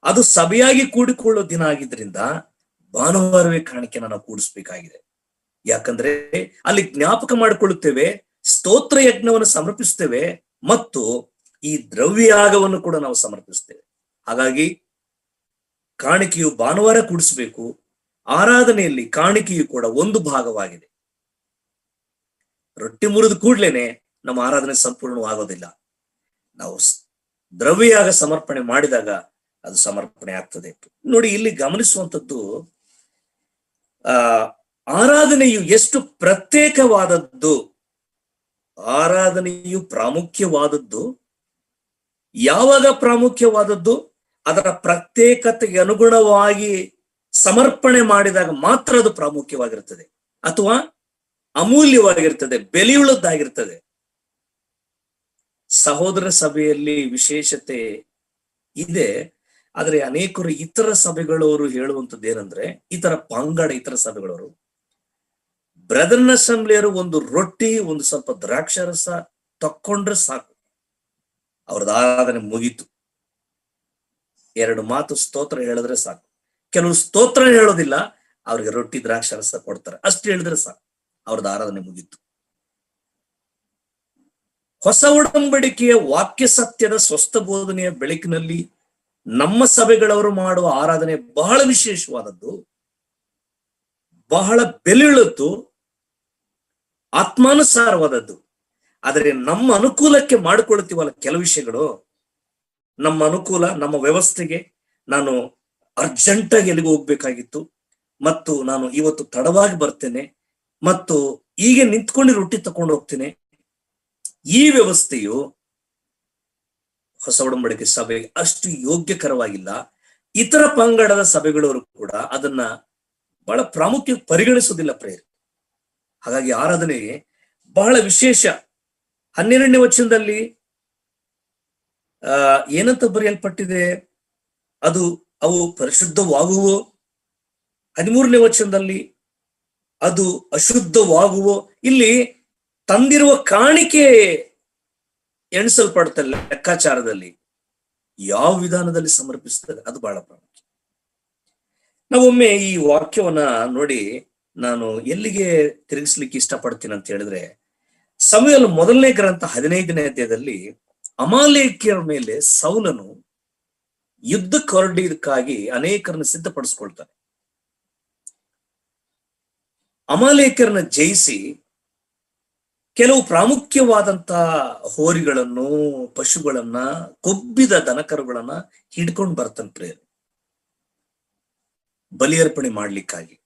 ಅದು ಸಭೆಯಾಗಿ ಕೂಡಿಕೊಳ್ಳುವ ದಿನ ಆಗಿದ್ರಿಂದ ಭಾನುವಾರವೇ ಕಾಣಿಕೆಯನ್ನು ನಾವು ಕೂಡಿಸ್ಬೇಕಾಗಿದೆ. ಯಾಕಂದ್ರೆ ಅಲ್ಲಿ ಜ್ಞಾಪಕ ಮಾಡಿಕೊಳ್ಳುತ್ತೇವೆ, ಸ್ತೋತ್ರ ಯಜ್ಞವನ್ನು ಸಮರ್ಪಿಸ್ತೇವೆ ಮತ್ತು ಈ ದ್ರವ್ಯಯಾಗವನ್ನು ಕೂಡ ನಾವು ಸಮರ್ಪಿಸ್ತೇವೆ. ಹಾಗಾಗಿ ಕಾಣಿಕೆಯು ಭಾನುವಾರ ಕೂಡಿಸಬೇಕು. ಆರಾಧನೆಯಲ್ಲಿ ಕಾಣಿಕೆಯು ಕೂಡ ಒಂದು ಭಾಗವಾಗಿದೆ. ರೊಟ್ಟಿ ಮುರಿದು ಕೂಡ್ಲೇನೆ ನಮ್ಮ ಆರಾಧನೆ ಸಂಪೂರ್ಣವಾಗೋದಿಲ್ಲ. ನಾವು ದ್ರವ್ಯಯಾಗ ಸಮರ್ಪಣೆ ಮಾಡಿದಾಗ ಅದು ಸಮರ್ಪಣೆ ಆಗ್ತದೆ. ನೋಡಿ, ಇಲ್ಲಿ ಗಮನಿಸುವಂಥದ್ದು ಆರಾಧನೆಯು ಎಷ್ಟು ಪ್ರತ್ಯೇಕವಾದದ್ದು, ಆರಾಧನೆಯು ಪ್ರಾಮುಖ್ಯವಾದದ್ದು. ಯಾವಾಗ ಪ್ರಾಮುಖ್ಯವಾದದ್ದು? ಅದರ ಪ್ರತ್ಯೇಕತೆಗೆ ಅನುಗುಣವಾಗಿ ಸಮರ್ಪಣೆ ಮಾಡಿದಾಗ ಮಾತ್ರ ಅದು ಪ್ರಾಮುಖ್ಯವಾಗಿರ್ತದೆ, ಅಥವಾ ಅಮೂಲ್ಯವಾಗಿರ್ತದೆ, ಬೆಲೆಯುಳ್ಳದ್ದಾಗಿರ್ತದೆ. ಸಹೋದರ ಸಭೆಯಲ್ಲಿ ವಿಶೇಷತೆ ಇದೆ. ಆದರೆ ಅನೇಕರು ಇತರ ಸಭೆಗಳವರು ಹೇಳುವಂಥದ್ದು ಏನಂದ್ರೆ, ಇತರ ಸಭೆಗಳವರು, ಬ್ರದರ್ನ ಅಸೆಂಬ್ಲಿಯರು ಒಂದು ರೊಟ್ಟಿ, ಒಂದು ಸ್ವಲ್ಪ ದ್ರಾಕ್ಷಾರಸ ತಕ್ಕೊಂಡ್ರೆ ಸಾಕು, ಅವ್ರದ್ದು ಆರಾಧನೆ ಮುಗೀತು. 2 ಮಾತು ಸ್ತೋತ್ರ ಹೇಳಿದ್ರೆ ಸಾಕು. ಕೆಲವರು ಸ್ತೋತ್ರ ಹೇಳೋದಿಲ್ಲ, ಅವ್ರಿಗೆ ರೊಟ್ಟಿ ದ್ರಾಕ್ಷಾರಸ ಕೊಡ್ತಾರೆ, ಅಷ್ಟು ಹೇಳಿದ್ರೆ ಸಾಕು, ಅವ್ರದ್ದು ಆರಾಧನೆ ಮುಗೀತು. ಹೊಸ ಒಡಂಬಡಿಕೆಯ ವಾಕ್ಯ ಸತ್ಯದ ಸ್ವಸ್ಥ ಬೋಧನೆಯ ಬೆಳಕಿನಲ್ಲಿ ನಮ್ಮ ಸಭೆಗಳವರು ಮಾಡುವ ಆರಾಧನೆ ಬಹಳ ವಿಶೇಷವಾದದ್ದು, ಬಹಳ ಬೆಲೆಯುಳ್ಳದ್ದು, ಆತ್ಮಾನುಸಾರವಾದದ್ದು. ಆದರೆ ನಮ್ಮ ಅನುಕೂಲಕ್ಕೆ ಮಾಡಿಕೊಳ್ಳುತ್ತೀವಲ್ಲ ಕೆಲವು ವಿಷಯಗಳು, ನಮ್ಮ ಅನುಕೂಲ, ನಮ್ಮ ವ್ಯವಸ್ಥೆಗೆ, ನಾನು ಅರ್ಜೆಂಟಾಗಿ ಎಲ್ಲಿಗೆ ಹೋಗ್ಬೇಕಾಗಿತ್ತು ಮತ್ತು ನಾನು ಇವತ್ತು ತಡವಾಗಿ ಬರ್ತೇನೆ ಮತ್ತು ಹೀಗೆ ನಿಂತ್ಕೊಂಡು ರೊಟ್ಟಿ ತಕೊಂಡು ಹೋಗ್ತೇನೆ, ಈ ವ್ಯವಸ್ಥೆಯು ಹೊಸ ಒಡಂಬಡಿಕೆ ಸಭೆಗೆ ಅಷ್ಟು ಯೋಗ್ಯಕರವಾಗಿಲ್ಲ. ಇತರ ಪಂಗಡದ ಸಭೆಗಳವರು ಕೂಡ ಅದನ್ನ ಬಹಳ ಪ್ರಾಮುಖ್ಯ ಪರಿಗಣಿಸುವುದಿಲ್ಲ ಪ್ರೇರೆ. ಹಾಗಾಗಿ ಆರಾಧನೆ ಬಹಳ ವಿಶೇಷ. 12ನೇ ವಚನದಲ್ಲಿ ಏನಂತ ಬರೆಯಲ್ಪಟ್ಟಿದೆ? ಅವು ಪರಿಶುದ್ಧವಾಗುವೋ. 13ನೇ ವಚನದಲ್ಲಿ ಅದು ಅಶುದ್ಧವಾಗುವೋ. ಇಲ್ಲಿ ತಂದಿರುವ ಕಾಣಿಕೆ ಎಣಿಸಲ್ಪಡ್ತಾರೆ ಲೆಕ್ಕಾಚಾರದಲ್ಲಿ, ಯಾವ ವಿಧಾನದಲ್ಲಿ ಸಮರ್ಪಿಸ್ತದೆ ಅದು ಬಹಳ ಪ್ರಾಮುಖ್ಯ. ನಾವೊಮ್ಮೆ ಈ ವಾಕ್ಯವನ್ನ ನೋಡಿ ನಾನು ಎಲ್ಲಿಗೆ ತಿರುಗಿಸ್ಲಿಕ್ಕೆ ಇಷ್ಟಪಡ್ತೀನಿ ಅಂತ ಹೇಳಿದ್ರೆ, ಸಮುವೇಲ ಮೊದಲನೇ ಗ್ರಂಥ 15ನೇ ಅಧ್ಯಾಯದಲ್ಲಿ ಅಮಾಲೇಕ್ಯರ ಮೇಲೆ ಸೌಲನು ಯುದ್ಧಕ್ಕೆ ಹೊರಡಿದಕ್ಕಾಗಿ ಅನೇಕರನ್ನು ಸಿದ್ಧಪಡಿಸ್ಕೊಳ್ತಾನೆ. ಅಮಾಲೇಕ್ಯರನ್ನ ಜಯಿಸಿ ಕೆಲವು ಪ್ರಾಮುಖ್ಯವಾದಂತಹ ಹೋರಿಗಳನ್ನು, ಪಶುಗಳನ್ನ, ಕೊಬ್ಬಿದ ದನಕರುಗಳನ್ನ ಹಿಡ್ಕೊಂಡು ಬರ್ತಾನೆ ಪ್ರೇರೆ, ಬಲಿಯರ್ಪಣೆ ಮಾಡ್ಲಿಕ್ಕಾಗಿ.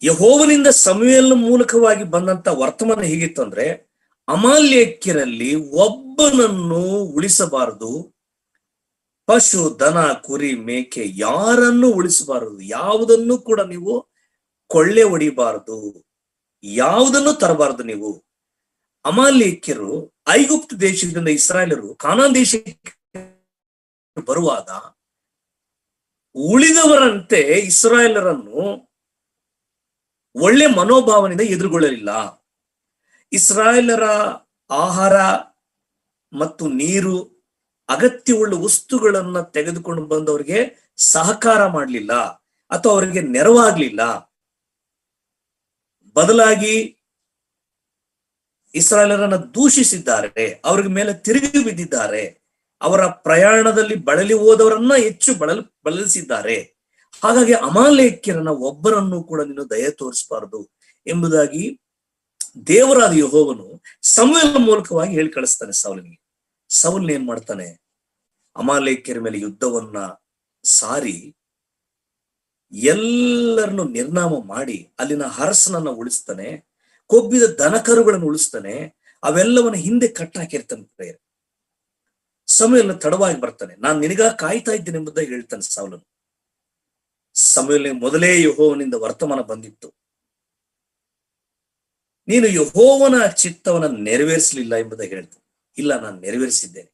ಯೆಹೋವನಿಂದ ಸಮುವೇಲನ ಮೂಲಕವಾಗಿ ಬಂದಂತ ವರ್ತಮಾನ ಹೇಗಿತ್ತು ಅಂದ್ರೆ, ಅಮಾಲೇಕ್ಯರಲ್ಲಿ ಒಬ್ಬನನ್ನು ಉಳಿಸಬಾರದು, ಪಶು, ದನ, ಕುರಿ, ಮೇಕೆ ಯಾರನ್ನು ಉಳಿಸಬಾರದು, ಯಾವುದನ್ನು ಕೂಡ ನೀವು ಕೊಳ್ಳೆ ಹೊಡಿಬಾರದು, ಯಾವುದನ್ನು ತರಬಾರದು ನೀವು. ಅಮಾಲೇಕ್ಯರು ಐಗುಪ್ತ ದೇಶದಿಂದ ಇಸ್ರಾಯೇಲರು ಕಾನಾನ್ ದೇಶಕ್ಕೆ ಬರುವಾಗ ಉಳಿದವರಂತೆ ಇಸ್ರಾಯೇಲರನ್ನು ಒಳ್ಳೆ ಮನೋಭಾವನೆಯಿಂದ ಎದುರುಗೊಳ್ಳಲಿಲ್ಲ. ಇಸ್ರಾಯೇಲರ ಆಹಾರ ಮತ್ತು ನೀರು, ಅಗತ್ಯವುಳ್ಳ ವಸ್ತುಗಳನ್ನ ತೆಗೆದುಕೊಂಡು ಬಂದವರಿಗೆ ಸಹಕಾರ ಮಾಡಲಿಲ್ಲ ಅಥವಾ ಅವರಿಗೆ ನೆರವಾಗ್ಲಿಲ್ಲ. ಬದಲಾಗಿ ಇಸ್ರಾಯೇಲರನ್ನ ದೂಷಿಸಿದ್ದಾರೆ, ಅವ್ರಿಗೆ ಮೇಲೆ ತಿರುಗಿ ಬಿದ್ದಿದ್ದಾರೆ, ಅವರ ಪ್ರಯಾಣದಲ್ಲಿ ಬಳಲಿ ಹೋದವರನ್ನ ಹೆಚ್ಚು ಬಳಲಿಸಿದ್ದಾರೆ. ಹಾಗಾಗಿ ಅಮಾಲೇಕ್ಯರನ್ನ ಒಬ್ಬರನ್ನು ಕೂಡ ನೀನು ದಯ ತೋರಿಸಬಾರದು ಎಂಬುದಾಗಿ ದೇವರಾದ ಯೆಹೋವನು ಸಮುವೇಲನ ಮೂಲಕವಾಗಿ ಹೇಳಿ ಕಳಿಸ್ತಾನೆ ಸೌಲನಿಗೆ. ಸೌಲ್ ಏನ್ ಮಾಡ್ತಾನೆ? ಅಮಾಲೇಕ್ಯರ ಮೇಲೆ ಯುದ್ಧವನ್ನ ಸಾರಿ ಎಲ್ಲರನ್ನು ನಿರ್ನಾಮ ಮಾಡಿ ಅಲ್ಲಿನ ಅರಸನನ್ನ ಉಳಿಸ್ತಾನೆ, ಕೊಬ್ಬಿದ ದನಕರುಗಳನ್ನು ಉಳಿಸ್ತಾನೆ, ಅವೆಲ್ಲವನ್ನ ಹಿಂದೆ ಕಟ್ಟಾಕಿರ್ತಾನೆ ಪ್ರೇಯರ್. ಸಮುವೇಲನ ತಡವಾಗಿ ಬರ್ತಾನೆ, ನಾನು ನಿನಗ ಕಾಯ್ತಾ ಇದ್ದೇನೆ ಎಂಬುದಾಗಿ ಹೇಳ್ತಾನೆ ಸೌಲನು. ಸಮುವೇಲನಿಗೆ ಮೊದಲೇ ಯೆಹೋವನಿಂದ ವರ್ತಮಾನ ಬಂದಿತ್ತು, ನೀನು ಯೆಹೋವನ ಚಿತ್ತವನ್ನ ನೆರವೇರಿಸಲಿಲ್ಲ ಎಂಬುದಾಗಿ ಹೇಳ್ತಾನೆ. ಇಲ್ಲ, ನಾನು ನೆರವೇರಿಸಿದ್ದೇನೆ.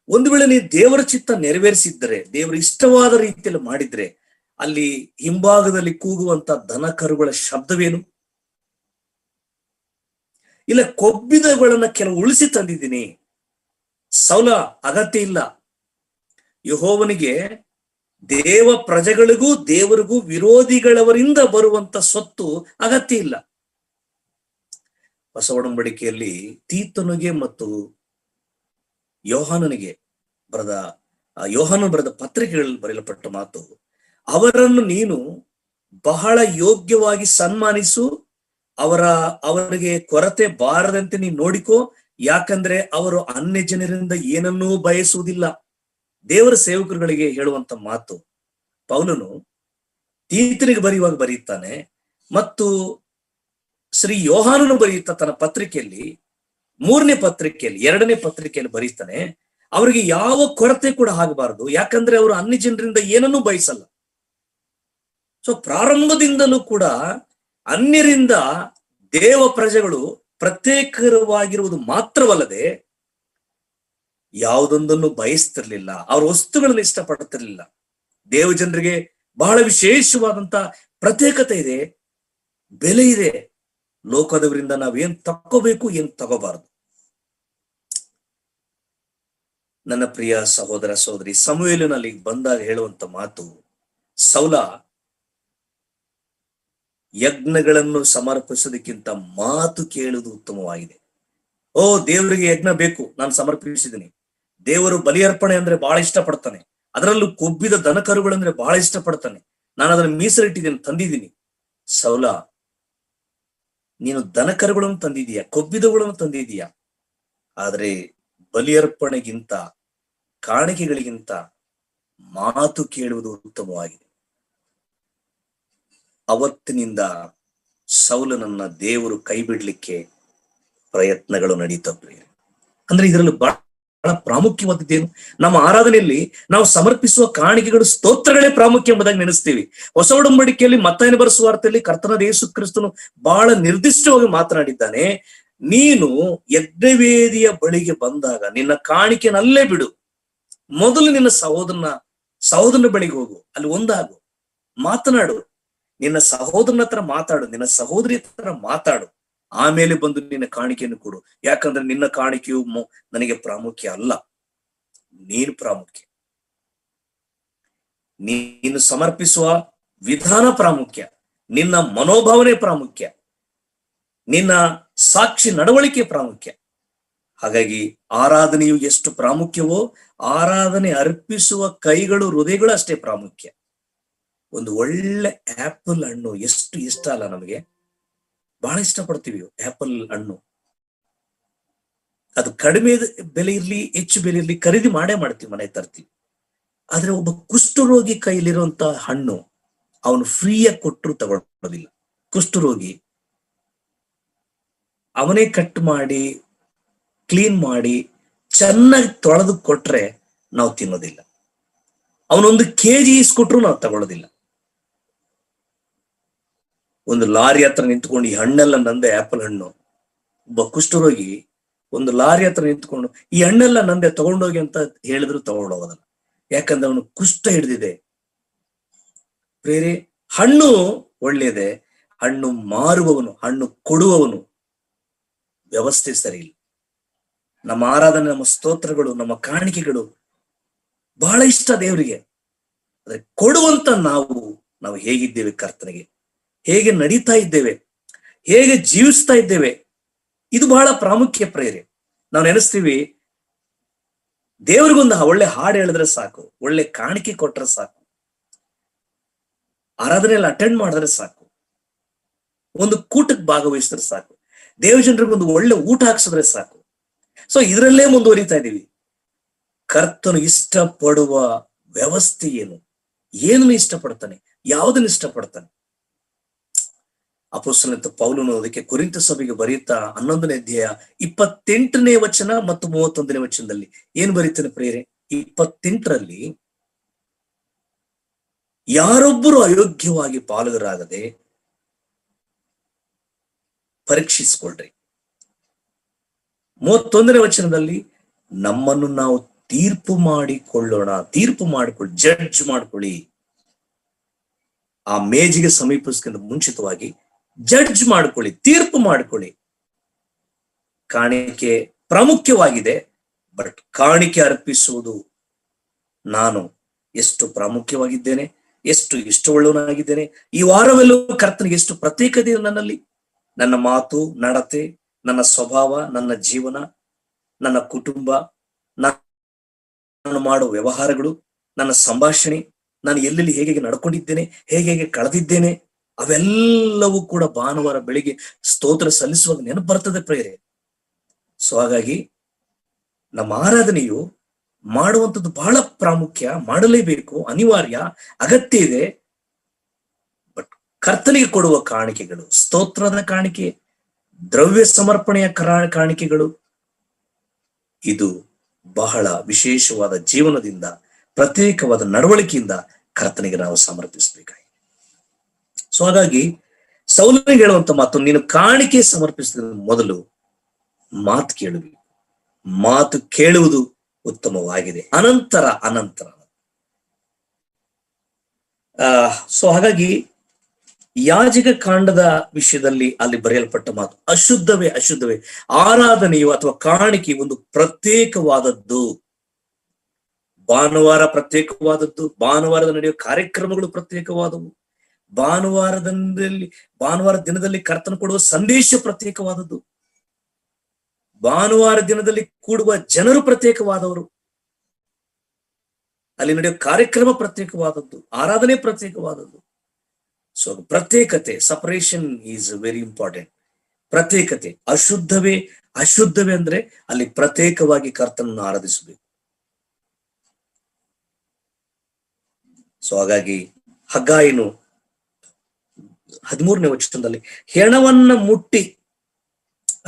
ಒಂದು ವೇಳೆ ನೀವು ದೇವರ ಚಿತ್ತ ನೆರವೇರಿಸಿದ್ರೆ, ದೇವರ ಇಷ್ಟವಾದ ರೀತಿಯಲ್ಲಿ ಮಾಡಿದ್ರೆ, ಅಲ್ಲಿ ಹಿಂಭಾಗದಲ್ಲಿ ಕೂಗುವಂತ ದನ ಕರುಗಳ ಶಬ್ದವೇನು? ಇಲ್ಲ ಕೊಬ್ಬಿದಗಳನ್ನ ಕೆಲವು ಉಳಿಸಿ ತಂದಿದ್ದೀನಿ. ಸೌಲ ಅಗತ್ಯ ಇಲ್ಲ. ಯೆಹೋವನಿಗೆ ದೇವ ಪ್ರಜೆಗಳಿಗೂ ದೇವರಿಗೂ ವಿರೋಧಿಗಳವರಿಂದ ಬರುವಂತ ಸ್ವತ್ತು ಅಗತ್ಯ ಇಲ್ಲ. ಹೊಸ ಒಡಂಬಡಿಕೆಯಲ್ಲಿ ತೀತನಿಗೆ ಮತ್ತು ಯೋಹಾನನಿಗೆ ಯೋಹಾನ ಬರೆದ ಪತ್ರಿಕೆಗಳಲ್ಲಿ ಬರೆಯಲ್ಪಟ್ಟ ಮಾತು, ಅವರನ್ನು ನೀನು ಬಹಳ ಯೋಗ್ಯವಾಗಿ ಸನ್ಮಾನಿಸು, ಅವರಿಗೆ ಕೊರತೆ ಬಾರದಂತೆ ನೀನು ನೋಡಿಕೋ, ಯಾಕಂದ್ರೆ ಅವರು ಅನ್ಯ ಜನರಿಂದ ಏನನ್ನೂ ಬಯಸುವುದಿಲ್ಲ. ದೇವರ ಸೇವಕರುಗಳಿಗೆ ಹೇಳುವಂತ ಮಾತು ಪೌಲನು ತೀತನಿಗೆ ಬರೆಯುವಾಗ ಬರೆಯುತ್ತಾನೆ, ಮತ್ತು ಶ್ರೀ ಯೋಹಾನನು ಬರೆಯುತ್ತಾ ತನ್ನ ಪತ್ರಿಕೆಯಲ್ಲಿ 3ನೇ ಪತ್ರಿಕೆಯಲ್ಲಿ 2ನೇ ಪತ್ರಿಕೆಯಲ್ಲಿ ಬರೀತಾನೆ, ಅವರಿಗೆ ಯಾವ ಕೊರತೆ ಕೂಡ ಆಗಬಾರದು, ಯಾಕಂದ್ರೆ ಅವರು ಅನ್ಯ ಜನರಿಂದ ಏನನ್ನೂ ಬಯಸಲ್ಲ. ಸೊ ಪ್ರಾರಂಭದಿಂದಲೂ ಕೂಡ ಅನ್ಯರಿಂದ ದೇವ ಪ್ರಜೆಗಳು ಪ್ರತ್ಯೇಕವಾಗಿರುವುದು ಮಾತ್ರವಲ್ಲದೆ ಯಾವುದೊಂದನ್ನು ಬಯಸ್ತಿರ್ಲಿಲ್ಲ, ಅವ್ರ ವಸ್ತುಗಳನ್ನು ಇಷ್ಟಪಡ್ತಿರ್ಲಿಲ್ಲ. ದೇವ ಜನರಿಗೆ ಬಹಳ ವಿಶೇಷವಾದಂತ ಪ್ರತ್ಯೇಕತೆ ಇದೆ, ಬೆಲೆ ಇದೆ. ಲೋಕದವರಿಂದ ನಾವೇನ್ ತಕ್ಕೋಬೇಕು, ಏನ್ ತಗೋಬಾರದು. ನನ್ನ ಪ್ರಿಯ ಸಹೋದರ ಸಹೋದರಿ, ಸಮುವೇಲನಲ್ಲಿ ಬಂದಾಗ ಹೇಳುವಂತ ಮಾತು, ಸೌಲ ಯಜ್ಞಗಳನ್ನು ಸಮರ್ಪಿಸೋದಕ್ಕಿಂತ ಮಾತು ಕೇಳುವುದು ಉತ್ತಮವಾಗಿದೆ. ಓ, ದೇವರಿಗೆ ಯಜ್ಞ ಬೇಕು, ನಾನು ಸಮರ್ಪಿಸಿದ್ದೀನಿ. ದೇವರು ಬಲಿಯರ್ಪಣೆ ಅಂದ್ರೆ ಬಹಳ ಇಷ್ಟಪಡ್ತಾನೆ, ಅದರಲ್ಲೂ ಕೊಬ್ಬಿದ ದನಕರುಗಳಂದ್ರೆ ಬಹಳ ಇಷ್ಟಪಡ್ತಾನೆ. ನಾನು ಅದನ್ನು ಮೀಸಲಿಟ್ಟಿದ್ದೀನಿ, ತಂದಿದ್ದೀನಿ. ಸೌಲ, ನೀನು ದನಕರುಗಳನ್ನು ತಂದಿದೀಯ, ಕೊಬ್ಬಿದಗಳನ್ನು ತಂದಿದೀಯ, ಆದ್ರೆ ಬಲಿಯರ್ಪಣೆಗಿಂತ ಕಾಣಿಕೆಗಳಿಗಿಂತ ಮಾತು ಕೇಳುವುದು ಉತ್ತಮವಾಗಿದೆ. ಅವತ್ತಿನಿಂದ ಸೌಲನನ್ನ ದೇವರು ಕೈ ಬಿಡ್ಲಿಕ್ಕೆ ಪ್ರಯತ್ನಗಳು ನಡೀತವೆ. ಅಂದ್ರೆ ಇದರಲ್ಲಿ ಬಹಳ ಪ್ರಾಮುಖ್ಯವಾದದ್ದೇನು? ನಮ್ಮ ಆರಾಧನೆಯಲ್ಲಿ ನಾವು ಸಮರ್ಪಿಸುವ ಕಾಣಿಕೆಗಳು ಸ್ತೋತ್ರಗಳೇ ಪ್ರಾಮುಖ್ಯ ಎಂಬುದಾಗಿ ನೆನೆಸ್ತೀವಿ. ಹೊಸ ಒಡಂಬಡಿಕೆಯಲ್ಲಿ ಮತ್ತಾಯನ ಬರೆಸುವ ವಾರ್ತೆಯಲ್ಲಿ ಕರ್ತನಾದ ಯೇಸು ಕ್ರಿಸ್ತನು ಬಹಳ ನಿರ್ದಿಷ್ಟವಾಗಿ ಮಾತನಾಡಿದ್ದಾನೆ, ನೀನು ಯಜ್ಞವೇದಿಯ ಬಳಿಗೆ ಬಂದಾಗ ನಿನ್ನ ಕಾಣಿಕೆನಲ್ಲೇ ಬಿಡು, ಮೊದಲು ನಿನ್ನ ಸಹೋದರನ ಬಳಿಗೆ ಹೋಗು, ಅಲ್ಲಿ ಒಂದಾಗು, ಮಾತನಾಡು, ನಿನ್ನ ಸಹೋದರನ ಹತ್ರ ಮಾತಾಡು, ನಿನ್ನ ಸಹೋದರಿ ಹತ್ರ ಮಾತಾಡು, ಆಮೇಲೆ ಬಂದು ನಿನ್ನ ಕಾಣಿಕೆಯನ್ನು ಕೊಡು. ಯಾಕಂದ್ರೆ ನಿನ್ನ ಕಾಣಿಕೆಯು ನನಗೆ ಪ್ರಾಮುಖ್ಯ ಅಲ್ಲ, ನೀನು ಪ್ರಾಮುಖ್ಯ. ನೀನು ಸಮರ್ಪಿಸುವ ವಿಧಾನ ಪ್ರಾಮುಖ್ಯ, ನಿನ್ನ ಮನೋಭಾವನೆ ಪ್ರಾಮುಖ್ಯ, ನಿನ್ನ ಸಾಕ್ಷಿ ನಡವಳಿಕೆ ಪ್ರಾಮುಖ್ಯ. ಹಾಗಾಗಿ ಆರಾಧನೆಯು ಎಷ್ಟು ಪ್ರಾಮುಖ್ಯವೋ ಆರಾಧನೆ ಅರ್ಪಿಸುವ ಕೈಗಳು, ಹೃದಯಗಳು ಅಷ್ಟೇ ಪ್ರಾಮುಖ್ಯ. ಒಂದು ಒಳ್ಳೆ ಆಪಲ್ ಹಣ್ಣು ಎಷ್ಟು ಇಷ್ಟ ಅಲ್ಲ ನಮಗೆ, ಬಹಳ ಇಷ್ಟಪಡ್ತೀವಿ ಆಪಲ್ ಹಣ್ಣು. ಅದು ಕಡಿಮೆ ಬೆಲೆ ಇರ್ಲಿ ಹೆಚ್ಚು ಬೆಲೆ ಇರ್ಲಿ ಖರೀದಿ ಮಾಡೇ ಮಾಡ್ತೀವಿ, ಮನೆ ತರ್ತೀವಿ. ಆದ್ರೆ ಒಬ್ಬ ಕುಷ್ಠರೋಗಿ ಕೈಲಿರುವಂತ ಹಣ್ಣು ಅವನು ಫ್ರೀಯಾಗಿ ಕೊಟ್ಟರು ತಗೊಳ್ಳೋದಿಲ್ಲ. ಕುಷ್ಠರೋಗಿ ಅವನೇ ಕಟ್ ಮಾಡಿ ಕ್ಲೀನ್ ಮಾಡಿ ಚೆನ್ನಾಗಿ ತೊಳೆದು ಕೊಟ್ರೆ ನಾವು ತಿನ್ನೋದಿಲ್ಲ. ಅವನೊಂದು ಕೆಜಿ ಇಸ್ಕೊಟ್ರು ನಾವು ತಗೊಳ್ಳೋದಿಲ್ಲ. ಒಂದು ಲಾರಿ ಹತ್ರ ನಿಂತ್ಕೊಂಡು ಈ ಹಣ್ಣೆಲ್ಲ ನಂದೆ, ಆಪಲ್ ಹಣ್ಣು. ಒಬ್ಬ ಕುಷ್ಠರೋಗಿ ಒಂದು ಲಾರಿ ಹತ್ರ ನಿಂತ್ಕೊಂಡು ಈ ಹಣ್ಣೆಲ್ಲ ನಂದೆ, ತಗೊಂಡೋಗಿ ಅಂತ ಹೇಳಿದ್ರು ತಗೊಂಡೋಗೋದಲ್ಲ, ಯಾಕಂದ್ರೆ ಅವನು ಕುಷ್ಠ ಹಿಡಿದಿದೆ. ಬೇರೆ ಹಣ್ಣು ಒಳ್ಳೆಯದೆ, ಹಣ್ಣು ಮಾರುವವನು, ಹಣ್ಣು ಕೊಡುವವನು ವ್ಯವಸ್ಥೆ ಸರಿ ಇಲ್ಲ. ನಮ್ಮ ಆರಾಧನೆ, ನಮ್ಮ ಸ್ತೋತ್ರಗಳು, ನಮ್ಮ ಕಾಣಿಕೆಗಳು ಬಹಳ ಇಷ್ಟ ದೇವರಿಗೆ. ಆದ್ರೆ ಕೊಡುವಂತ ನಾವು ಹೇಗಿದ್ದೇವೆ, ಕರ್ತನಿಗೆ ಹೇಗೆ ನಡೀತಾ ಇದ್ದೇವೆ, ಹೇಗೆ ಜೀವಿಸ್ತಾ ಇದ್ದೇವೆ, ಇದು ಬಹಳ ಪ್ರಾಮುಖ್ಯ ಪ್ರೇರೆ. ನಾವು ನೆನೆಸ್ತೀವಿ, ದೇವರಿಗೊಂದು ಒಳ್ಳೆ ಹಾಡು ಹೇಳಿದ್ರೆ ಸಾಕು, ಒಳ್ಳೆ ಕಾಣಿಕೆ ಕೊಟ್ರೆ ಸಾಕು, ಆರಾಧನೆಯಲ್ಲಿ ಅಟೆಂಡ್ ಮಾಡಿದ್ರೆ ಸಾಕು, ಒಂದು ಕೂಟಕ್ಕೆ ಭಾಗವಹಿಸಿದ್ರೆ ಸಾಕು, ದೇವ ಜನರಿಗೊಂದು ಒಳ್ಳೆ ಊಟ ಹಾಕ್ಸಿದ್ರೆ ಸಾಕು. ಸೊ ಇದರಲ್ಲೇ ಮುಂದುವರಿತಾ ಇದ್ದೀವಿ. ಕರ್ತನು ಇಷ್ಟಪಡುವ ವ್ಯವಸ್ಥೆ ಏನನ್ನು ಇಷ್ಟಪಡ್ತಾನೆ, ಯಾವುದನ್ನು ಇಷ್ಟಪಡ್ತಾನೆ? ಅಪೊಸ್ತಲನಾದ ಪೌಲನು ಅದಕ್ಕೆ ಕೊರಿಂಥ ಸಭೆಗೆ ಬರೆಯುತ್ತಾ 11ನೇ ಅಧ್ಯಾಯ 28ನೇ ವಚನ ಮತ್ತು 31ನೇ ವಚನದಲ್ಲಿ ಏನ್ ಬರೀತಾನೆ ಪ್ರೇರೆ? 28ರಲ್ಲಿ, ಯಾರೊಬ್ಬರು ಅಯೋಗ್ಯವಾಗಿ ಪಾಲುಗಾರರಾಗದೆ ಪರೀಕ್ಷಿಸಿಕೊಳ್ಳ್ರಿ. 31ನೇ ವಚನದಲ್ಲಿ, ನಮ್ಮನ್ನು ನಾವು ತೀರ್ಪು ಮಾಡಿಕೊಳ್ಳೋಣ. ತೀರ್ಪು ಮಾಡಿಕೊಳ್ಳಿ, ಜಡ್ಜ್ ಮಾಡ್ಕೊಳ್ಳಿ. ಆ ಮೇಜಿಗೆ ಸಮೀಪಿಸ್ಕೊಂಡ ಮುಂಚಿತವಾಗಿ ಜಡ್ಜ್ ಮಾಡ್ಕೊಳ್ಳಿ, ತೀರ್ಪು ಮಾಡ್ಕೊಳ್ಳಿ. ಕಾಣಿಕೆ ಪ್ರಾಮುಖ್ಯವಾಗಿದೆ, ಬಟ್ ಕಾಣಿಕೆ ಅರ್ಪಿಸುವುದು ನಾನು ಎಷ್ಟು ಪ್ರಾಮುಖ್ಯವಾಗಿದ್ದೇನೆ, ಎಷ್ಟು ಇಷ್ಟವುಳ್ಳವನಾಗಿದ್ದೇನೆ, ಈ ವಾರವೆಲ್ಲೂ ಕರ್ತನಿಗೆ ಎಷ್ಟು ಪ್ರತ್ಯೇಕತೆ ಇದೆ ನನ್ನಲ್ಲಿ. ನನ್ನ ಮಾತು, ನಡತೆ, ನನ್ನ ಸ್ವಭಾವ, ನನ್ನ ಜೀವನ, ನನ್ನ ಕುಟುಂಬ, ನಾನು ಮಾಡುವ ವ್ಯವಹಾರಗಳು, ನನ್ನ ಸಂಭಾಷಣೆ, ನಾನು ಎಲ್ಲೆಲ್ಲಿ ಹೇಗೆ ನಡ್ಕೊಂಡಿದ್ದೇನೆ, ಹೇಗೆ ಕಳೆದಿದ್ದೇನೆ, ಅವೆಲ್ಲವೂ ಕೂಡ ಭಾನುವಾರ ಬೆಳಿಗ್ಗೆ ಸ್ತೋತ್ರ ಸಲ್ಲಿಸುವಾಗ ನೆನಪು ಬರ್ತದೆ ಪ್ರೇರೆ. ಸೊ ಹಾಗಾಗಿ ನಮ್ಮ ಆರಾಧನೆಯು ಮಾಡುವಂಥದ್ದು ಬಹಳ ಪ್ರಾಮುಖ್ಯ, ಮಾಡಲೇಬೇಕು, ಅನಿವಾರ್ಯ, ಅಗತ್ಯ ಇದೆ. ಬಟ್ ಕರ್ತನಿಗೆ ಕೊಡುವ ಕಾಣಿಕೆಗಳು, ಸ್ತೋತ್ರದ ಕಾಣಿಕೆ, ದ್ರವ್ಯ ಸಮರ್ಪಣೆಯ ಕಾಣಿಕೆಗಳು, ಇದು ಬಹಳ ವಿಶೇಷವಾದ ಜೀವನದಿಂದ, ಪ್ರತ್ಯೇಕವಾದ ನಡವಳಿಕೆಯಿಂದ ಕರ್ತನಿಗೆ ನಾವು ಸಮರ್ಪಿಸಬೇಕಾಗಿದೆ. ಸೊ ಹಾಗಾಗಿ ಸೌಲನಿಗೆ ಹೇಳುವಂತ ಮಾತು, ನೀನು ಕಾಣಿಕೆ ಸಮರ್ಪಿಸಿದ ಮೊದಲು ಮಾತು ಕೇಳಬೇಕು. ಮಾತು ಕೇಳುವುದು ಉತ್ತಮವಾಗಿದೆ, ಅನಂತರ ಸೊ ಹಾಗಾಗಿ ಯಾಜಕ ಕಾಂಡದ ವಿಷಯದಲ್ಲಿ ಅಲ್ಲಿ ಬರೆಯಲ್ಪಟ್ಟ ಮಾತು ಅಶುದ್ಧವೇ. ಆರಾಧನೆಯು ಅಥವಾ ಕಾಣಿಕೆ ಒಂದು ಪ್ರತ್ಯೇಕವಾದದ್ದು. ಭಾನುವಾರ ಪ್ರತ್ಯೇಕವಾದದ್ದು, ಭಾನುವಾರದ ನಡೆಯುವ ಕಾರ್ಯಕ್ರಮಗಳು ಪ್ರತ್ಯೇಕವಾದವು, ಭಾನುವಾರ ದಿನದಲ್ಲಿ ಕರ್ತನ ಕೊಡುವ ಸಂದೇಶ ಪ್ರತ್ಯೇಕವಾದದ್ದು, ಭಾನುವಾರ ದಿನದಲ್ಲಿ ಕೂಡುವ ಜನರು ಪ್ರತ್ಯೇಕವಾದವರು, ಅಲ್ಲಿ ನಡೆಯುವ ಕಾರ್ಯಕ್ರಮ ಪ್ರತ್ಯೇಕವಾದದ್ದು, ಆರಾಧನೆ ಪ್ರತ್ಯೇಕವಾದದ್ದು. ಸೊ ಪ್ರತ್ಯೇಕತೆ, ಸಪರೇಷನ್ ಈಸ್ ವೆರಿ ಇಂಪಾರ್ಟೆಂಟ್. ಪ್ರತ್ಯೇಕತೆ, ಅಶುದ್ಧವೇ ಅಂದ್ರೆ ಅಲ್ಲಿ ಪ್ರತ್ಯೇಕವಾಗಿ ಕರ್ತನನ್ನು ಆರಾಧಿಸಬೇಕು. ಸೊ ಹಾಗಾಗಿ ಹಗ್ಗಾಯನು 13ನೇ ವಚನದಲ್ಲಿ ಹೆಣವನ್ನ ಮುಟ್ಟಿ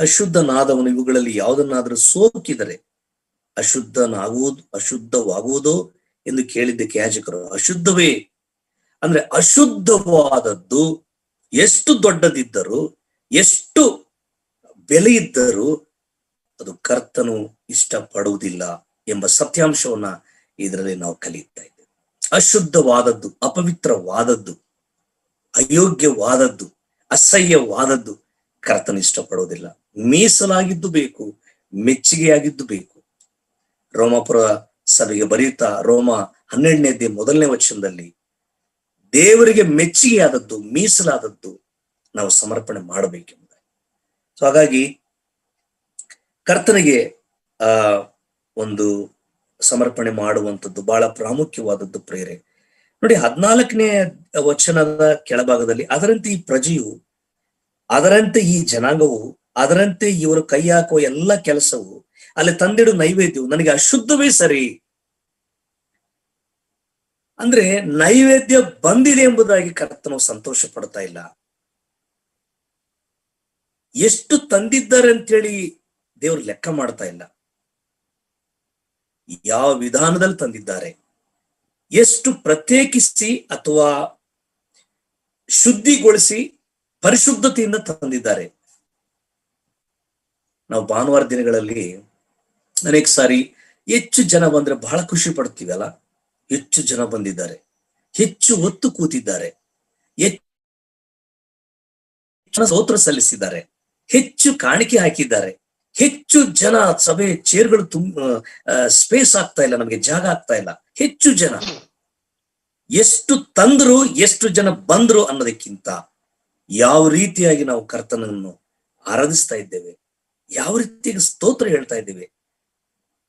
ಅಶುದ್ಧನಾದವನು ಇವುಗಳಲ್ಲಿ ಯಾವುದನ್ನಾದ್ರೂ ಸೋಕಿದರೆ ಅಶುದ್ಧವಾಗುವುದೋ ಎಂದು ಕೇಳಿದ್ದಕ್ಕೆ ಯಾಜಕರು, ಅಶುದ್ಧವೇ ಅಂದ್ರೆ ಅಶುದ್ಧವಾದದ್ದು ಎಷ್ಟು ದೊಡ್ಡದಿದ್ದರೂ, ಎಷ್ಟು ಬೆಲೆ ಇದ್ದರೂ ಅದು ಕರ್ತನು ಇಷ್ಟಪಡುವುದಿಲ್ಲ ಎಂಬ ಸತ್ಯಾಂಶವನ್ನ ಇದರಲ್ಲಿ ನಾವು ಕಲಿಯುತ್ತಾ ಇದ್ದೇವೆ. ಅಶುದ್ಧವಾದದ್ದು, ಅಪವಿತ್ರವಾದದ್ದು, ಅಯೋಗ್ಯವಾದದ್ದು, ಅಸಹ್ಯವಾದದ್ದು ಕರ್ತನ ಇಷ್ಟಪಡುವುದಿಲ್ಲ. ಮೀಸಲಾಗಿದ್ದು ಬೇಕು, ಮೆಚ್ಚುಗೆಯಾಗಿದ್ದು ಬೇಕು. ರೋಮಾಪುರ ಸಭೆಗೆ ಬರೆಯುತ್ತಾ ರೋಮ 12ನೇ ಅಧ್ಯಾಯ 1ನೇ ವಚನದಲ್ಲಿ ದೇವರಿಗೆ ಮೆಚ್ಚುಗೆಯಾದದ್ದು, ಮೀಸಲಾದದ್ದು ನಾವು ಸಮರ್ಪಣೆ ಮಾಡಬೇಕೆಂಬುದಾಗಿ. ಸೊ ಹಾಗಾಗಿ ಕರ್ತನಿಗೆ ಒಂದು ಸಮರ್ಪಣೆ ಮಾಡುವಂಥದ್ದು ಬಹಳ ಪ್ರಾಮುಖ್ಯವಾದದ್ದು ಪ್ರೇರೆ. ನೋಡಿ 14ನೇ ವಚನದ ಕೆಳಭಾಗದಲ್ಲಿ, ಅದರಂತೆ ಈ ಪ್ರಜೆಯು, ಅದರಂತೆ ಈ ಜನಾಂಗವು, ಅದರಂತೆ ಇವರು ಕೈ ಹಾಕುವ ಎಲ್ಲ ಕೆಲಸವು, ಅಲ್ಲಿ ತಂದಿಡು ನೈವೇದ್ಯವು ನನಗೆ ಅಶುದ್ಧವೇ ಸರಿ. ಅಂದ್ರೆ ನೈವೇದ್ಯ ಬಂದಿದೆ ಎಂಬುದಾಗಿ ಕರ್ತನು ಸಂತೋಷ ಪಡ್ತಾ ಇಲ್ಲ. ಎಷ್ಟು ತಂದಿದ್ದಾರೆ ಅಂತೇಳಿ ದೇವರು ಲೆಕ್ಕ ಮಾಡ್ತಾ ಇಲ್ಲ. ಯಾವ ವಿಧಾನದಲ್ಲಿ ತಂದಿದ್ದಾರೆ, ಎಷ್ಟು ಪ್ರತ್ಯೇಕಿಸಿ ಅಥವಾ ಶುದ್ಧಿಗೊಳಿಸಿ ಪರಿಶುದ್ಧತೆಯಿಂದ ತಂದಿದ್ದಾರೆ. ನಾವು ಭಾನುವಾರ ದಿನಗಳಲ್ಲಿ ಅನೇಕ ಸಾರಿ ಹೆಚ್ಚು ಜನ ಬಂದ್ರೆ ಬಹಳ ಖುಷಿ ಪಡ್ತೀವಲ್ಲ. ಹೆಚ್ಚು ಜನ ಬಂದಿದ್ದಾರೆ, ಹೆಚ್ಚು ಹೊತ್ತು ಕೂತಿದ್ದಾರೆ, ಹೆಚ್ಚು ಸ್ತೋತ್ರ ಸಲ್ಲಿಸಿದ್ದಾರೆ, ಹೆಚ್ಚು ಕಾಣಿಕೆ ಹಾಕಿದ್ದಾರೆ, ಹೆಚ್ಚು ಜನ, ಸಭೆ ಚೇರ್ಗಳು ಸ್ಪೇಸ್ ಆಗ್ತಾ ಇಲ್ಲ, ನಮಗೆ ಜಾಗ ಆಗ್ತಾ ಇಲ್ಲ. ಹೆಚ್ಚು ಜನ ಎಷ್ಟು ತಂದ್ರು, ಎಷ್ಟು ಜನ ಬಂದ್ರು ಅನ್ನೋದಕ್ಕಿಂತ ಯಾವ ರೀತಿಯಾಗಿ ನಾವು ಕರ್ತನನ್ನು ಆರಾಧಿಸ್ತಾ ಇದ್ದೇವೆ, ಯಾವ ರೀತಿಯಾಗಿ ಸ್ತೋತ್ರ ಹೇಳ್ತಾ ಇದ್ದೇವೆ,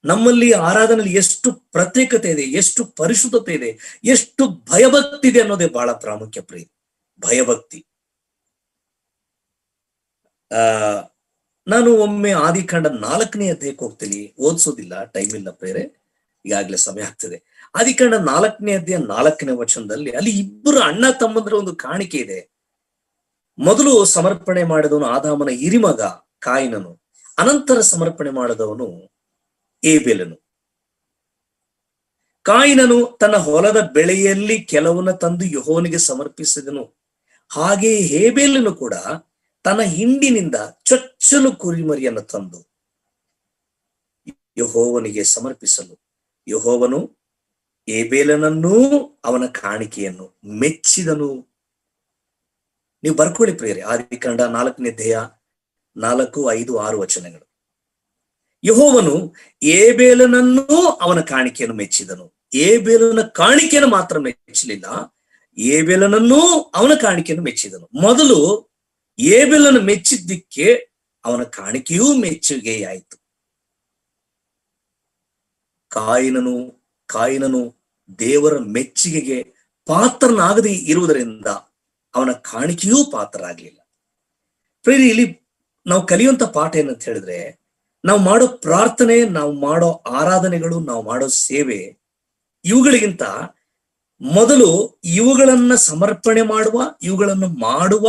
ನಮ್ಮಲ್ಲಿ ಆರಾಧನೆಯಲ್ಲಿ ಎಷ್ಟು ಪ್ರತ್ಯೇಕತೆ ಇದೆ, ಎಷ್ಟು ಪರಿಶುದ್ಧತೆ ಇದೆ, ಎಷ್ಟು ಭಯಭಕ್ತಿ ಇದೆ ಅನ್ನೋದೇ ಬಹಳ ಪ್ರಾಮುಖ್ಯ ಪ್ರಿಯ. ಭಯಭಕ್ತಿ. ನಾನು ಒಮ್ಮೆ ಆದಿಕಾಂಡ 4ನೇ ಅಧ್ಯಾಯಕ್ಕೆ ಹೋಗ್ತೀನಿ, ಓದಿಸೋದಿಲ್ಲ, ಟೈಮ್ ಇಲ್ಲ ಪ್ರೇರೆ, ಈಗಾಗಲೇ ಸಮಯ ಆಗ್ತದೆ. ಆದಿಕಾಂಡ 4ನೇ ಅಧ್ಯಾಯ 4ನೇ ವಚನದಲ್ಲಿ ಅಲ್ಲಿ ಇಬ್ಬರು ಅಣ್ಣ ತಮ್ಮಂದ್ರ ಒಂದು ಕಾಣಿಕೆ ಇದೆ. ಮೊದಲು ಸಮರ್ಪಣೆ ಮಾಡಿದವನು ಆದಾಮನ ಹಿರಿಮಗ ಕಾಯಿನನು, ಅನಂತರ ಸಮರ್ಪಣೆ ಮಾಡಿದವನು ಏಬೇಲನು. ಕಾಯಿನನು ತನ್ನ ಹೊಲದ ಬೆಳೆಯಲ್ಲಿ ಕೆಲವನ್ನ ತಂದು ಯೆಹೋವನಿಗೆ ಸಮರ್ಪಿಸಿದನು. ಹಾಗೆ ಹೇಬೇಲನು ಕೂಡ ತನ್ನ ಹಿಂಡಿನಿಂದ ಚೊಚ್ಚಲು ಕುರಿಮರಿಯನ್ನು ತಂದು ಯೆಹೋವನಿಗೆ ಸಮರ್ಪಿಸಲು ಯೆಹೋವನು ಏಬೇಲನನ್ನೂ ಅವನ ಕಾಣಿಕೆಯನ್ನು ಮೆಚ್ಚಿದನು. ನೀವು ಬರ್ಕೊಳ್ಳಿ ಪ್ರಿಯರೇ, ಆದಿಕಾಂಡ 4ನೇ ಅಧ್ಯಾಯ 4, 5, 6 ವಚನಗಳು. ಯೆಹೋವನು ಏಬೇಲನನ್ನೂ ಅವನ ಕಾಣಿಕೆಯನ್ನು ಮೆಚ್ಚಿದನು. ಏಬೇಲನ ಕಾಣಿಕೆಯನ್ನು ಮಾತ್ರ ಮೆಚ್ಚಲಿಲ್ಲ, ಏಬೇಲನನ್ನೂ ಅವನ ಕಾಣಿಕೆಯನ್ನು ಮೆಚ್ಚಿದನು. ಮೊದಲು ಏಬೇಲನ ಮೆಚ್ಚಿದ್ದಕ್ಕೆ ಅವನ ಕಾಣಿಕೆಯೂ ಮೆಚ್ಚುಗೆಯಾಯಿತು. ಕಾಯಿನನು ದೇವರ ಮೆಚ್ಚುಗೆಗೆ ಪಾತ್ರನಾಗದೇ ಇರುವುದರಿಂದ ಅವನ ಕಾಣಿಕೆಯೂ ಪಾತ್ರರಾಗಲಿಲ್ಲ. ಪ್ರಿಯರೇ, ಇಲ್ಲಿ ನಾವು ಕಲಿಯುವಂತ ಪಾಠ ಏನಂತ ಹೇಳಿದ್ರೆ, ನಾವು ಮಾಡೋ ಪ್ರಾರ್ಥನೆ, ನಾವು ಮಾಡೋ ಆರಾಧನೆಗಳು, ನಾವು ಮಾಡೋ ಸೇವೆ, ಇವುಗಳಿಗಿಂತ ಮೊದಲು ಇವುಗಳನ್ನ ಸಮರ್ಪಣೆ ಇವುಗಳನ್ನು ಮಾಡುವ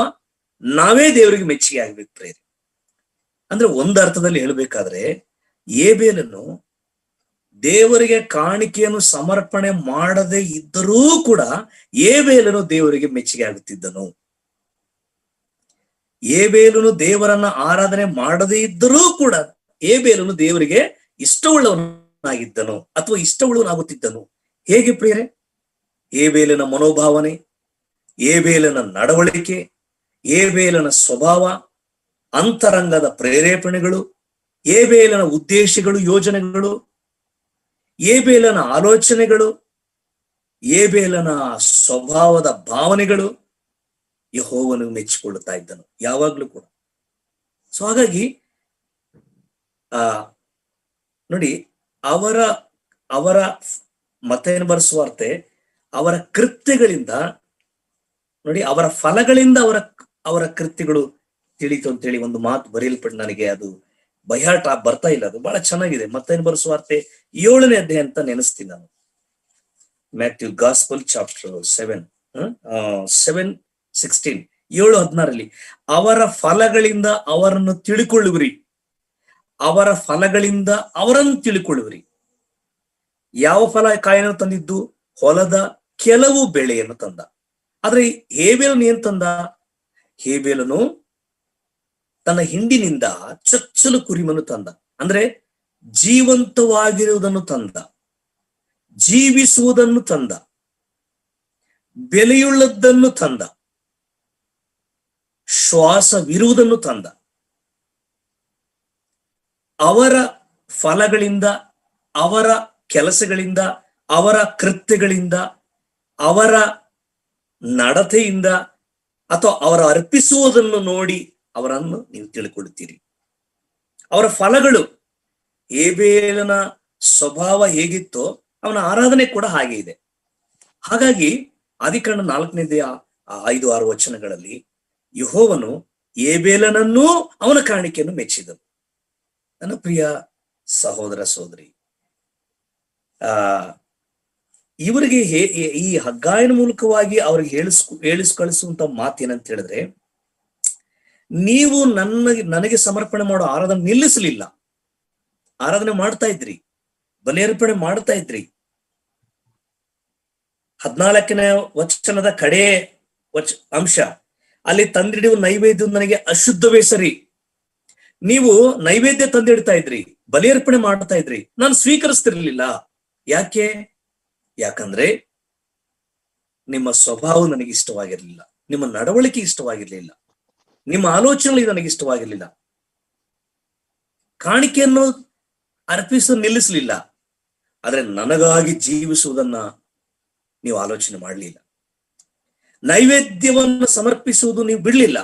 ನಾವೇ ದೇವರಿಗೆ ಮೆಚ್ಚುಗೆ ಆಗ್ಬೇಕು ಪ್ರಿಯರೇ. ಅಂದ್ರೆ ಒಂದು ಅರ್ಥದಲ್ಲಿ ಹೇಳ್ಬೇಕಾದ್ರೆ, ಏಬೇಲನು ದೇವರಿಗೆ ಕಾಣಿಕೆಯನ್ನು ಸಮರ್ಪಣೆ ಮಾಡದೇ ಇದ್ದರೂ ಕೂಡ ಏಬೇಲನು ದೇವರಿಗೆ ಮೆಚ್ಚುಗೆ ಆಗುತ್ತಿದ್ದನು. ಏಬೇಲನು ದೇವರನ್ನ ಆರಾಧನೆ ಮಾಡದೇ ಇದ್ದರೂ ಕೂಡ ಏಬೇಲನು ದೇವರಿಗೆ ಇಷ್ಟವುಳ್ಳವನಾಗಿದ್ದನು ಅಥವಾ ಇಷ್ಟವುಳ್ಳವನಾಗುತ್ತಿದ್ದನು. ಹೇಗೆ ಪ್ರಿಯರೇ? ಏಬೇಲನ ಮನೋಭಾವನೆ, ಏಬೇಲನ ನಡವಳಿಕೆ, ಏಬೇಲನ ಸ್ವಭಾವ, ಅಂತರಂಗದ ಪ್ರೇರೇಪಣೆಗಳು, ಏಬೇಲನ ಉದ್ದೇಶಗಳು, ಯೋಜನೆಗಳು, ಏಬೇಲನ ಆಲೋಚನೆಗಳು, ಏಬೇಲನ ಸ್ವಭಾವದ ಭಾವನೆಗಳು ಯೆಹೋವನು ಮೆಚ್ಚಿಕೊಳ್ಳುತ್ತಾ ಇದ್ದನು ಯಾವಾಗ್ಲೂ ಕೂಡ. ಸೊ ಹಾಗಾಗಿ ನೋಡಿ, ಅವರ ಮತ್ತೇನು ಬರೆಸುವಾರ್ತೆ, ಅವರ ಕೃತ್ಯಗಳಿಂದ ನೋಡಿ, ಅವರ ಫಲಗಳಿಂದ ಅವರ ಕೃತ್ಯಗಳು ತಿಳಿತು ಅಂತೇಳಿ ಒಂದು ಮಾತು ಬರೆಯಲ್ಪಟ್ಟು ನನಗೆ ಅದು ಬಯಾಟ ಬರ್ತಾ ಇಲ್ಲ. ಅದು ಬಹಳ ಚೆನ್ನಾಗಿದೆ. ಮತ್ತೇನು ಬರೆಸುವಾರ್ತೆ 7ನೇ ಅಧ್ಯಾಯ ಅಂತ ನೆನೆಸ್ತೀನಿ ನಾನು. ಮ್ಯಾಥ್ಯೂ ಗಾಸ್ಪಲ್ ಚಾಪ್ಟರ್ 7:16 7:16 ಅವರ ಫಲಗಳಿಂದ ಅವರನ್ನು ತಿಳ್ಕೊಳ್ಳುವಿರಿ, ಅವರ ಫಲಗಳಿಂದ ಅವರನ್ನು ತಿಳ್ಕೊಳ್ಳುವಿರಿ. ಯಾವ ಫಲ ಕಾಯಿನ ತಂದಿದ್ದು? ಹೊಲದ ಕೆಲವು ಬೆಳೆಯನ್ನು ತಂದ. ಆದ್ರೆ ಹೇಬೇಲನು ಏನ್ ತಂದ? ಹೇಬೇಲನು ತನ್ನ ಹಿಂಡಿನಿಂದ ಚೊಚ್ಚಲು ಕುರಿಮನ್ನು ತಂದ. ಅಂದ್ರೆ ಜೀವಂತವಾಗಿರುವುದನ್ನು ತಂದ, ಜೀವಿಸುವುದನ್ನು ತಂದ, ಬೆಲೆಯುಳ್ಳದ್ದನ್ನು ತಂದ, ಶ್ವಾಸವಿರುವುದನ್ನು ತಂದ. ಅವರ ಫಲಗಳಿಂದ, ಅವರ ಕೆಲಸಗಳಿಂದ, ಅವರ ಕೃತ್ಯಗಳಿಂದ, ಅವರ ನಡತೆಯಿಂದ ಅಥವಾ ಅವರ ಅರ್ಪಿಸುವುದನ್ನು ನೋಡಿ ಅವರನ್ನು ನೀವು ತಿಳ್ಕೊಳ್ಳುತ್ತೀರಿ. ಅವರ ಫಲಗಳು, ಏಬೇಲನ ಸ್ವಭಾವ ಹೇಗಿತ್ತೋ ಅವನ ಆರಾಧನೆ ಕೂಡ ಹಾಗೆ ಇದೆ. ಹಾಗಾಗಿ ಆದಿಕಾಂಡ 4ನೇ ಅಧ್ಯಾಯ 5-6 ವಚನಗಳಲ್ಲಿ ಯೆಹೋವನು ಏಬೇಲನನ್ನೂ ಅವನ ಕಾಣಿಕೆಯನ್ನು ಮೆಚ್ಚಿದನು. ನನ್ನ ಪ್ರಿಯ ಸಹೋದರ ಸಹೋದರಿ, ಇವರಿಗೆ ಈ ಹಗ್ಗಾಯನ ಮೂಲಕವಾಗಿ ಅವ್ರಿಗೆ ಹೇಳಿಸ್ಕಳಿಸುವಂತ ಮಾತೇನಂತ ಹೇಳಿದ್ರೆ, ನೀವು ನನಗೆ ಸಮರ್ಪಣೆ ಮಾಡೋ ಆರಾಧನೆ ನಿಲ್ಲಿಸಲಿಲ್ಲ. ಆರಾಧನೆ ಮಾಡ್ತಾ ಇದ್ರಿ, ಬಲಿಯರ್ಪಣೆ ಮಾಡ್ತಾ ಇದ್ರಿ. 14ನೇ ವಚನದ ಕಡೆ ಅಂಶ, ಅಲ್ಲಿ ತಂದಿಡುವ ನೈವೇದ್ಯ ನನಗೆ ಅಶುದ್ಧವೇ ಸರಿ. ನೀವು ನೈವೇದ್ಯ ತಂದಿಡ್ತಾ ಇದ್ರಿ, ಬಲಿಯರ್ಪಣೆ ಮಾಡ್ತಾ ಇದ್ರಿ, ನಾನು ಸ್ವೀಕರಿಸ್ತಿರ್ಲಿಲ್ಲ. ಯಾಕಂದ್ರೆ ನಿಮ್ಮ ಸ್ವಭಾವ ನನಗೆ ಇಷ್ಟವಾಗಿರ್ಲಿಲ್ಲ, ನಿಮ್ಮ ನಡವಳಿಕೆ ಇಷ್ಟವಾಗಿರ್ಲಿಲ್ಲ, ನಿಮ್ಮ ಆಲೋಚನೆಗಳು ನನಗೆ ಇಷ್ಟವಾಗಿರ್ಲಿಲ್ಲ. ಕಾಣಿಕೆಯನ್ನು ಅರ್ಪಿಸಲು ನಿಲ್ಲಿಸಲಿಲ್ಲ, ಆದ್ರೆ ನನಗಾಗಿ ಜೀವಿಸುವುದನ್ನ ನೀವು ಆಲೋಚನೆ ಮಾಡಲಿಲ್ಲ. ನೈವೇದ್ಯವನ್ನು ಸಮರ್ಪಿಸುವುದು ನೀವು ಬಿಡ್ಲಿಲ್ಲ,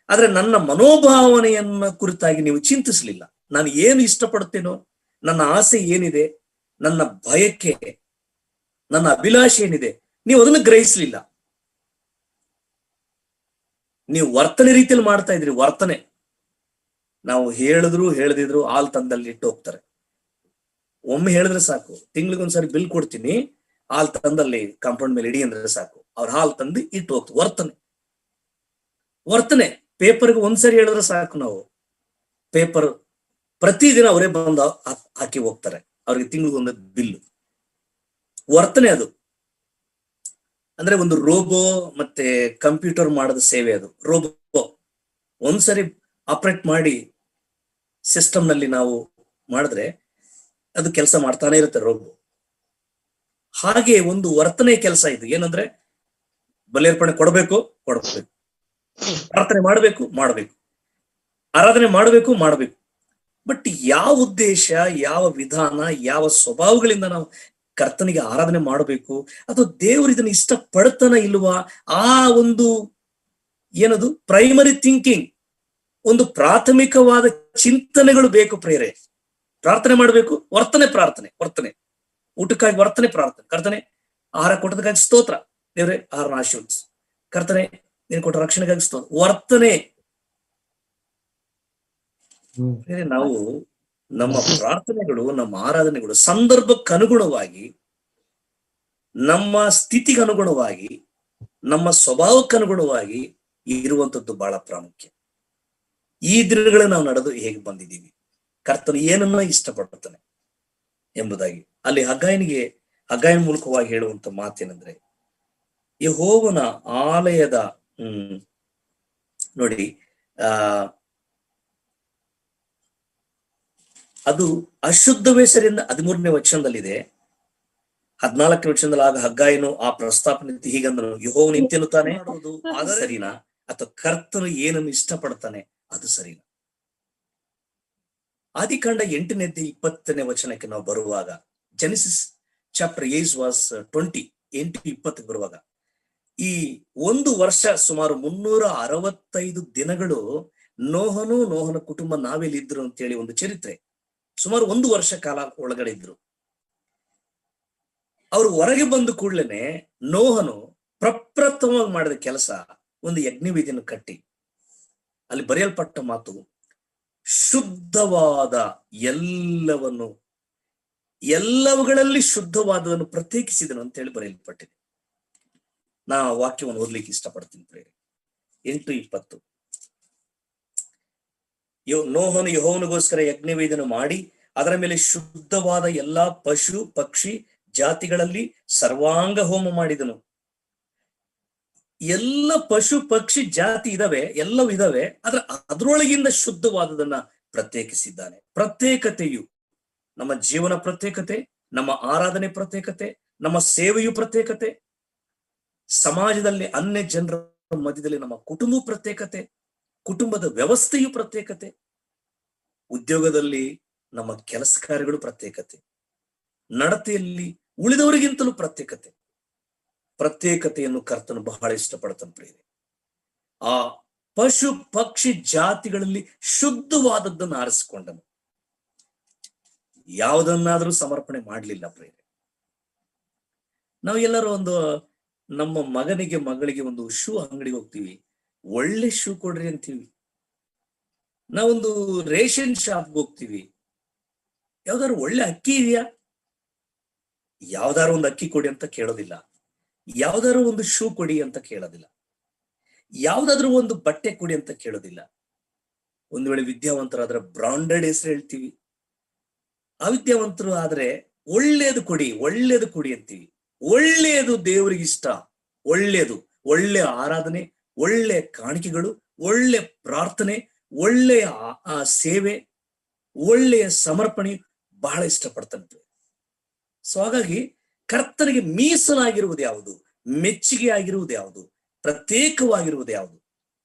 ಆದ್ರೆ ನನ್ನ ಮನೋಭಾವನೆಯನ್ನ ಕುರಿತಾಗಿ ನೀವು ಚಿಂತಿಸಲಿಲ್ಲ. ನಾನು ಏನು ಇಷ್ಟಪಡ್ತೇನೋ, ನನ್ನ ಆಸೆ ಏನಿದೆ, ನನ್ನ ಬಯಕೆ, ನನ್ನ ಅಭಿಲಾಷೆ ಏನಿದೆ, ನೀವು ಅದನ್ನು ಗ್ರಹಿಸಲಿಲ್ಲ. ನೀವು ವರ್ತನೆ ರೀತಿಯಲ್ಲಿ ಮಾಡ್ತಾ ಇದ್ರಿ. ವರ್ತನೆ ನಾವು ಹೇಳದಿದ್ರು ಹಾಲ್ ತಂದಲ್ಲಿ ಇಟ್ಟು ಹೋಗ್ತಾರೆ. ಒಮ್ಮೆ ಹೇಳಿದ್ರೆ ಸಾಕು, ತಿಂಗಳಿಗೊಂದ್ಸರಿ ಬಿಲ್ ಕೊಡ್ತೀನಿ, ಹಾಲ್ ತಂದಲ್ಲಿ ಕಾಂಪೌಂಡ್ ಮೇಲೆ ಇಡಿ ಅಂದ್ರೆ ಸಾಕು, ಅವ್ರ ಹಾಲ್ ತಂದು ಇಟ್ಟು ಹೋಗ್ತಾರೆ. ವರ್ತನೆ ಪೇಪರ್ಗೆ ಒಂದ್ಸರಿ ಹೇಳಿದ್ರೆ ಸಾಕು, ನಾವು ಪೇಪರ್ ಪ್ರತಿದಿನ ಅವರೇ ಬಂದು ಹಾಕಿ ಹೋಗ್ತಾರೆ, ಅವ್ರಿಗೆ ತಿಂಗಳಿಗೊಂದು ಬಿಲ್ಲು. ವರ್ತನೆ ಅದು. ಅಂದ್ರೆ ಒಂದು ರೋಬೋ ಮತ್ತೆ ಕಂಪ್ಯೂಟರ್ ಮಾಡದ ಸೇವೆ ಅದು. ರೋಬೋ ಒಂದ್ಸರಿ ಆಪರೇಟ್ ಮಾಡಿ ಸಿಸ್ಟಮ್ ನಲ್ಲಿ ನಾವು ಮಾಡಿದ್ರೆ ಅದು ಕೆಲಸ ಮಾಡ್ತಾನೆ ಇರುತ್ತೆ ರೋಬೋ. ಹಾಗೆ ಒಂದು ವರ್ತನೆ ಕೆಲಸ ಇದು. ಏನಂದ್ರೆ ಬಲಿಯರ್ಪಣೆ ಕೊಡಬೇಕು, ಪ್ರಾರ್ಥನೆ ಮಾಡಬೇಕು, ಆರಾಧನೆ ಮಾಡಬೇಕು. ಬಟ್ ಯಾವ ಉದ್ದೇಶ, ಯಾವ ವಿಧಾನ, ಯಾವ ಸ್ವಭಾವಗಳಿಂದ ನಾವು ಕರ್ತನಿಗೆ ಆರಾಧನೆ ಮಾಡಬೇಕು, ಅಥವಾ ದೇವರು ಇದನ್ನ ಇಷ್ಟಪಡ್ತಾನ ಇಲ್ವಾ, ಆ ಒಂದು ಏನದು ಪ್ರೈಮರಿ ಥಿಂಕಿಂಗ್, ಒಂದು ಪ್ರಾಥಮಿಕವಾದ ಚಿಂತನೆಗಳು ಬೇಕು ಪ್ರೇರೆ. ಪ್ರಾರ್ಥನೆ ಮಾಡಬೇಕು, ವರ್ತನೆ, ಊಟಕ್ಕಾಗಿ ವರ್ತನೆ, ಪ್ರಾರ್ಥನೆ. ಕರ್ತನೆ, ಆಹಾರ ಕೊಟ್ಟದಕ್ಕಾಗಿ ಸ್ತೋತ್ರ, ದೇವ್ರೆ ಆಹಾರನ ಆಶೀರ್ವದಿಸು. ಕರ್ತನೆ, ನೀನು ಕೊಟ್ಟ ರಕ್ಷಣೆಗಾಗಿ ಸ್ತೋತ್ರ. ವರ್ತನೆ. ನಾವು ನಮ್ಮ ಪ್ರಾರ್ಥನೆಗಳು, ನಮ್ಮ ಆರಾಧನೆಗಳು ಸಂದರ್ಭಕ್ಕನುಗುಣವಾಗಿ, ನಮ್ಮ ಸ್ಥಿತಿಗನುಗುಣವಾಗಿ, ನಮ್ಮ ಸ್ವಭಾವಕ್ಕನುಗುಣವಾಗಿ ಇರುವಂತದ್ದು ಬಹಳ ಪ್ರಾಮುಖ್ಯ. ಈ ದಿನಗಳಲ್ಲಿ ನಾವು ನಡೆದು ಹೇಗೆ ಬಂದಿದ್ದೀವಿ, ಕರ್ತನು ಏನನ್ನ ಇಷ್ಟಪಡ್ತಾನೆ ಎಂಬುದಾಗಿ ಅಲ್ಲಿ ಹಗ್ಗಾಯನ ಮೂಲಕವಾಗಿ ಹೇಳುವಂತ ಮಾತೇನೆಂದ್ರೆ, ಯೆಹೋವನ ಆಲಯದ ನೋಡಿ ಅದು ಅಶುದ್ಧವೇ ಸರಿಯಿಂದ 13ನೇ ವಚನದಲ್ಲಿದೆ. 14ನೇ ವಚನದಲ್ಲಿ ಆಗ ಹಗ್ಗಾಯನು ಆ ಪ್ರಸ್ತಾಪನೆ ಹೀಗಂದನು, ಯೆಹೋವನು ಇಂತೆನ್ನುತ್ತಾನೆ, ಅದು ಸರಿನಾ, ಅಥವಾ ಕರ್ತನು ಏನನ್ನು ಇಷ್ಟಪಡ್ತಾನೆ ಅದು ಸರಿನಾ. ಆದಿಕಾಂಡ 8ನೇ ಅಧ್ಯಾಯ 20ನೇ ವಚನಕ್ಕೆ ನಾವು ಬರುವಾಗ, ಜೆನೆಸಿಸ್ ಚಾಪ್ಟರ್ 8:20 8:20 ಬರುವಾಗ, ಈ ಒಂದು ವರ್ಷ ಸುಮಾರು 365 ದಿನಗಳು ನೋಹನ ಕುಟುಂಬ ನಾವೆಲ್ಲಿದ್ರು ಅಂತೇಳಿ ಒಂದು ಚರಿತ್ರೆ. ಸುಮಾರು 1 ವರ್ಷ ಕಾಲ ಒಳಗಡೆ ಇದ್ರು. ಅವರು ಹೊರಗೆ ಬಂದು ಕೂಡ್ಲೇನೆ ನೋಹನು ಪ್ರಪ್ರಥಮವಾಗಿ ಮಾಡಿದ ಕೆಲಸ ಒಂದು ಯಜ್ಞವೇದಿಯನ್ನು ಕಟ್ಟಿ, ಅಲ್ಲಿ ಬರೆಯಲ್ಪಟ್ಟ ಮಾತು, ಶುದ್ಧವಾದ ಎಲ್ಲವುಗಳಲ್ಲಿ ಶುದ್ಧವಾದವನ್ನು ಪ್ರತ್ಯೇಕಿಸಿದನು ಅಂತ ಹೇಳಿ ಬರೆಯಲ್ಪಟ್ಟಿದೆ. ನಾ ವಾಕ್ಯವನ್ನು ಓದ್ಲಿಕ್ಕೆ ಇಷ್ಟಪಡ್ತೀನಿ ಪ್ರೇರೆ. 8:20 ನೋಹನು ಯೆಹೋವನಿಗೋಸ್ಕರ ಯಜ್ಞವೇದಿಯನ್ನು ಮಾಡಿ ಅದರ ಮೇಲೆ ಶುದ್ಧವಾದ ಎಲ್ಲಾ ಪಶು ಪಕ್ಷಿ ಜಾತಿಗಳಲ್ಲಿ ಸರ್ವಾಂಗ ಹೋಮ ಮಾಡಿದನು. ಎಲ್ಲ ಪಶು ಪಕ್ಷಿ ಜಾತಿ ಎಲ್ಲವೂ ಇದಾವೆ, ಆದ್ರೆ ಅದರೊಳಗಿಂದ ಶುದ್ಧವಾದದನ್ನ ಪ್ರತ್ಯೇಕಿಸಿದ್ದಾನೆ. ಪ್ರತ್ಯೇಕತೆಯು ನಮ್ಮ ಜೀವನ ಪ್ರತ್ಯೇಕತೆ, ನಮ್ಮ ಆರಾಧನೆ ಪ್ರತ್ಯೇಕತೆ, ನಮ್ಮ ಸೇವೆಯು ಪ್ರತ್ಯೇಕತೆ, ಸಮಾಜದಲ್ಲಿ ಅನ್ಯ ಜನರ ಮಧ್ಯದಲ್ಲಿ ನಮ್ಮ ಕುಟುಂಬ ಪ್ರತ್ಯೇಕತೆ, ಕುಟುಂಬದ ವ್ಯವಸ್ಥೆಯು ಪ್ರತ್ಯೇಕತೆ, ಉದ್ಯೋಗದಲ್ಲಿ ನಮ್ಮ ಕೆಲಸ ಕಾರ್ಯಗಳು ಪ್ರತ್ಯೇಕತೆ, ನಡತೆಯಲ್ಲಿ ಉಳಿದವರಿಗಿಂತಲೂ ಪ್ರತ್ಯೇಕತೆಯನ್ನು ಕರ್ತನು ಬಹಳ ಇಷ್ಟಪಡ್ತಾನೆ ಪ್ರಿಯರೇ. ಆ ಪಶು ಪಕ್ಷಿ ಜಾತಿಗಳಲ್ಲಿ ಶುದ್ಧವಾದದ್ದನ್ನು ಆರಿಸಿಕೊಂಡನು, ಯಾವುದನ್ನಾದ್ರೂ ಸಮರ್ಪಣೆ ಮಾಡಲಿಲ್ಲ ಪ್ರಿಯರೇ. ನಾವು ಎಲ್ಲರೂ ನಮ್ಮ ಮಗಳಿಗೆ ಒಂದು ಶೂ ಅಂಗಡಿಗೆ ಹೋಗ್ತೀವಿ, ಒಳ್ಳೆ ಶೂ ಕೊಡ್ರಿ ಅಂತೀವಿ. ನಾವೊಂದು ರೇಷನ್ ಶಾಪ್ಗೆ ಹೋಗ್ತೀವಿ, ಯಾವ್ದಾದ್ರು ಒಳ್ಳೆ ಅಕ್ಕಿ ಇದೆಯಾ, ಯಾವ್ದಾರು ಒಂದು ಅಕ್ಕಿ ಕೊಡಿ ಅಂತ ಕೇಳೋದಿಲ್ಲ, ಯಾವ್ದಾದ್ರು ಒಂದು ಶೂ ಕೊಡಿ ಅಂತ ಕೇಳೋದಿಲ್ಲ, ಯಾವ್ದಾದ್ರು ಒಂದು ಬಟ್ಟೆ ಕೊಡಿ ಅಂತ ಕೇಳೋದಿಲ್ಲ. ಒಂದ್ ವೇಳೆ ವಿದ್ಯಾವಂತರಾದ್ರೆ ಬ್ರಾಂಡೆಡ್ ಹೆಸರು ಹೇಳ್ತೀವಿ, ಅವಿದ್ಯಾವಂತರು ಆದ್ರೆ ಒಳ್ಳೇದು ಕೊಡಿ ಅಂತೀವಿ. ಒಳ್ಳೆಯದು ದೇವರಿಗಿಷ್ಟ, ಒಳ್ಳೆಯ ಆರಾಧನೆ, ಒಳ್ಳೆ ಕಾಣಿಕೆಗಳು, ಒಳ್ಳೆ ಪ್ರಾರ್ಥನೆ, ಒಳ್ಳೆಯ ಸೇವೆ, ಒಳ್ಳೆಯ ಸಮರ್ಪಣೆ ಬಹಳ ಇಷ್ಟಪಡ್ತಾನೆ. ಸೊ ಹಾಗಾಗಿ ಕರ್ತನಿಗೆ ಮೀಸಲಾಗಿರುವುದು ಯಾವುದು, ಮೆಚ್ಚುಗೆ ಆಗಿರುವುದು ಯಾವುದು, ಪ್ರತ್ಯೇಕವಾಗಿರುವುದು ಯಾವುದು,